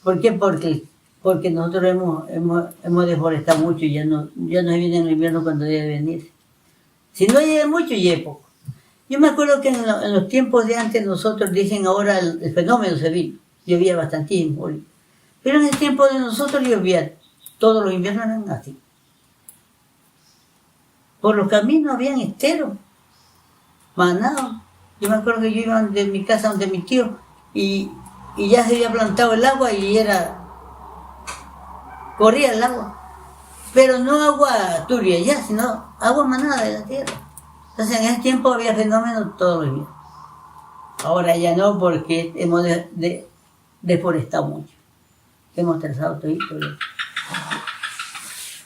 ¿Por qué? Porque nosotros hemos deforestado mucho y ya no se viene el invierno cuando debe venir. Si no llega mucho, llega poco. Yo me acuerdo que en los tiempos de antes nosotros, dicen ahora el fenómeno se vino, llovía bastantísimo. Pero en el tiempo de nosotros llovía, todos los inviernos eran así. Por los caminos habían esteros, manados. Yo me acuerdo que yo iba de mi casa donde mi tío y ya se había plantado el agua y corría el agua. Pero no agua turbia ya, sino agua manada de la tierra. Entonces en ese tiempo había fenómenos todos los días. Ahora ya no, porque hemos deforestado mucho. Hemos trazado todo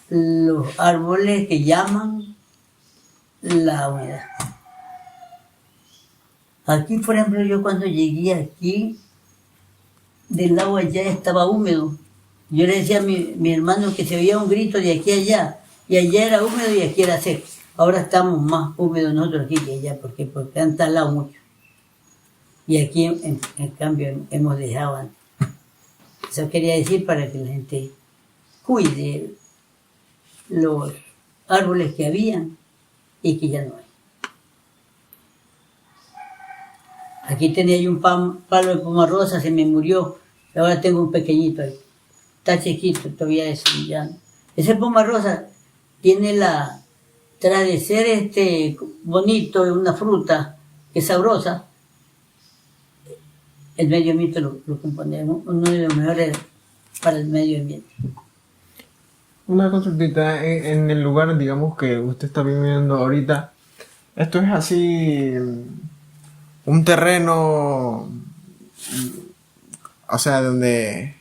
los árboles que llaman la humedad. Aquí, por ejemplo, yo cuando llegué aquí, del agua ya estaba húmedo. Yo le decía a mi hermano que se oía un grito de aquí a allá, y allá era húmedo y aquí era seco. Ahora estamos más húmedos nosotros aquí que allá, porque han talado mucho. Y aquí, en cambio, hemos dejado antes. Eso quería decir para que la gente cuide los árboles que habían y que ya no hay. Aquí tenía yo un palo de pomarrosa, se me murió, y ahora tengo un pequeñito ahí. Está chiquito, todavía es ya. Ese pomarrosa tiene tras de ser bonito, una fruta que es sabrosa, el medio ambiente lo compone, uno de los mejores para el medio ambiente. Una consultita, en el lugar, digamos, que usted está viviendo ahorita, ¿esto es así un terreno, o sea, donde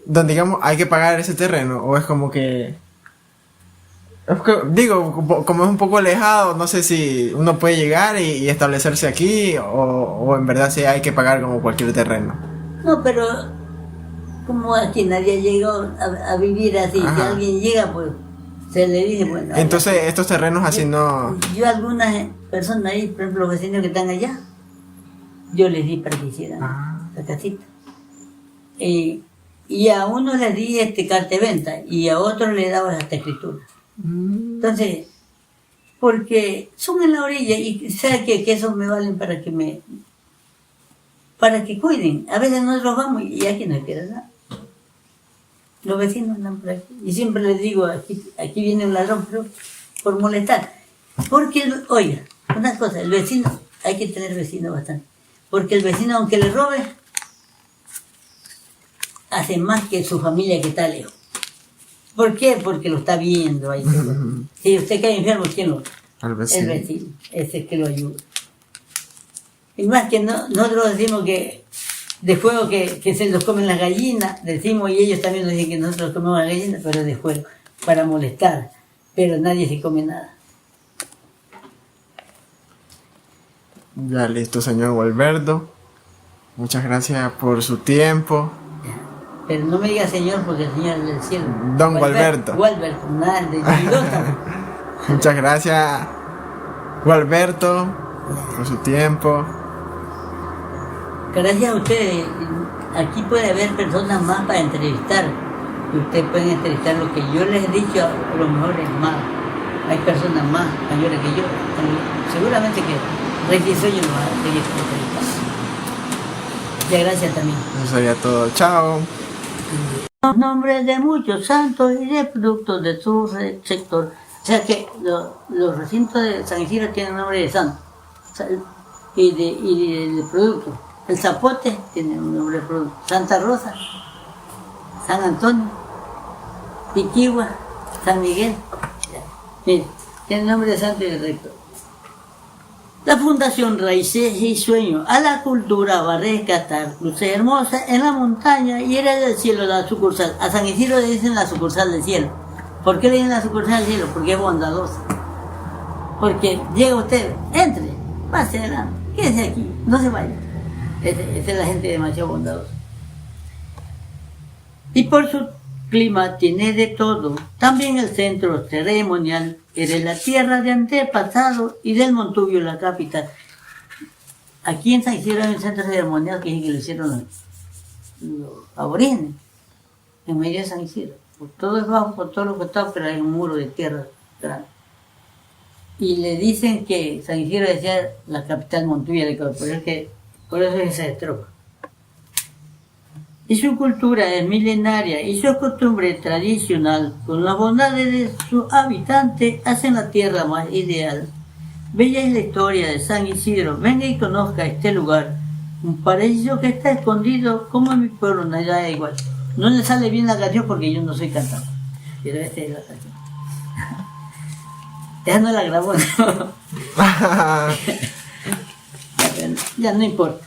digamos hay que pagar ese terreno, o es como que... Digo, como es un poco alejado, no sé si uno puede llegar y establecerse aquí o en verdad sí hay que pagar como cualquier terreno. No, pero como aquí nadie llegó a vivir así, si alguien llega, pues se le dice, bueno... Entonces estos terrenos así no... Yo algunas personas ahí, por ejemplo los vecinos que están allá, yo les di para que hicieran la casita. Y a uno les di carta de venta y a otros les daba hasta escritura. Entonces, porque son en la orilla y sabe que eso me valen para que cuiden. A veces nosotros vamos y aquí no queda nada. Los vecinos andan por aquí. Y siempre les digo, aquí viene un ladrón, pero por molestar. Porque, oiga, una cosa, el vecino, hay que tener vecino bastante. Porque el vecino, aunque le robe, hace más que su familia que está lejos. ¿Por qué? Porque lo está viendo ahí. Si usted cae enfermo, ¿quién lo? Al vecino. El vecino, ese que lo ayuda. Y más que nosotros decimos que de juego que se los comen las gallinas, decimos, y ellos también nos dicen que nosotros comemos las gallinas, pero de juego, para molestar. Pero nadie se come nada. Ya listo, señor Gualberto. Muchas gracias por su tiempo. Pero no me diga señor, porque el señor del cielo. Don Gualberto. Gualberto, nada, de Mendoza. Muchas gracias, Gualberto, por su tiempo. Gracias a ustedes. Aquí puede haber personas más para entrevistar. Y ustedes pueden entrevistar lo que yo les he dicho, a lo mejor es más. Hay personas más mayores que yo. Seguramente que Rey Sueño lo va a seguir entrevistando. Muchas gracias también. Eso sería todo. Chao. Los nombres de muchos santos y de productos de su sector. O sea que los recintos de San Isidro tienen nombre de santo y de producto. El Zapote tiene un nombre de producto. Santa Rosa, San Antonio, Piquigua, San Miguel. Mire, tiene nombre de santo y de rector. La Fundación Raíces y Sueños a la Cultura va a rescatar luces hermosas en la montaña y era del cielo la sucursal. A San Isidro le dicen la sucursal del cielo. ¿Por qué le dicen la sucursal del cielo? Porque es bondadosa. Porque llega usted, entre, pase adelante, quédese aquí, no se vaya. Esa es la gente demasiado bondadosa. Y por su clima tiene de todo. También el centro ceremonial es la tierra de antepasados y del Montubio, la capital. Aquí en San Isidro hay un centro ceremonial que lo hicieron los aborígenes, en medio de San Isidro. Por todo es bajo, por todo lo costado, pero hay un muro de tierra grande. Y le dicen que San Isidro decía la capital Montubio de Ecuador, por eso es esa estrofa. Y su cultura es milenaria y su costumbre tradicional, con las bondades de sus habitantes, hacen la tierra más ideal. Bella es la historia de San Isidro, venga y conozca este lugar, un paraíso que está escondido como en mi pueblo, nada igual. No le sale bien la canción porque yo no soy cantante, pero esta es la canción. Ya no la grabó, ¿no? Ya no importa.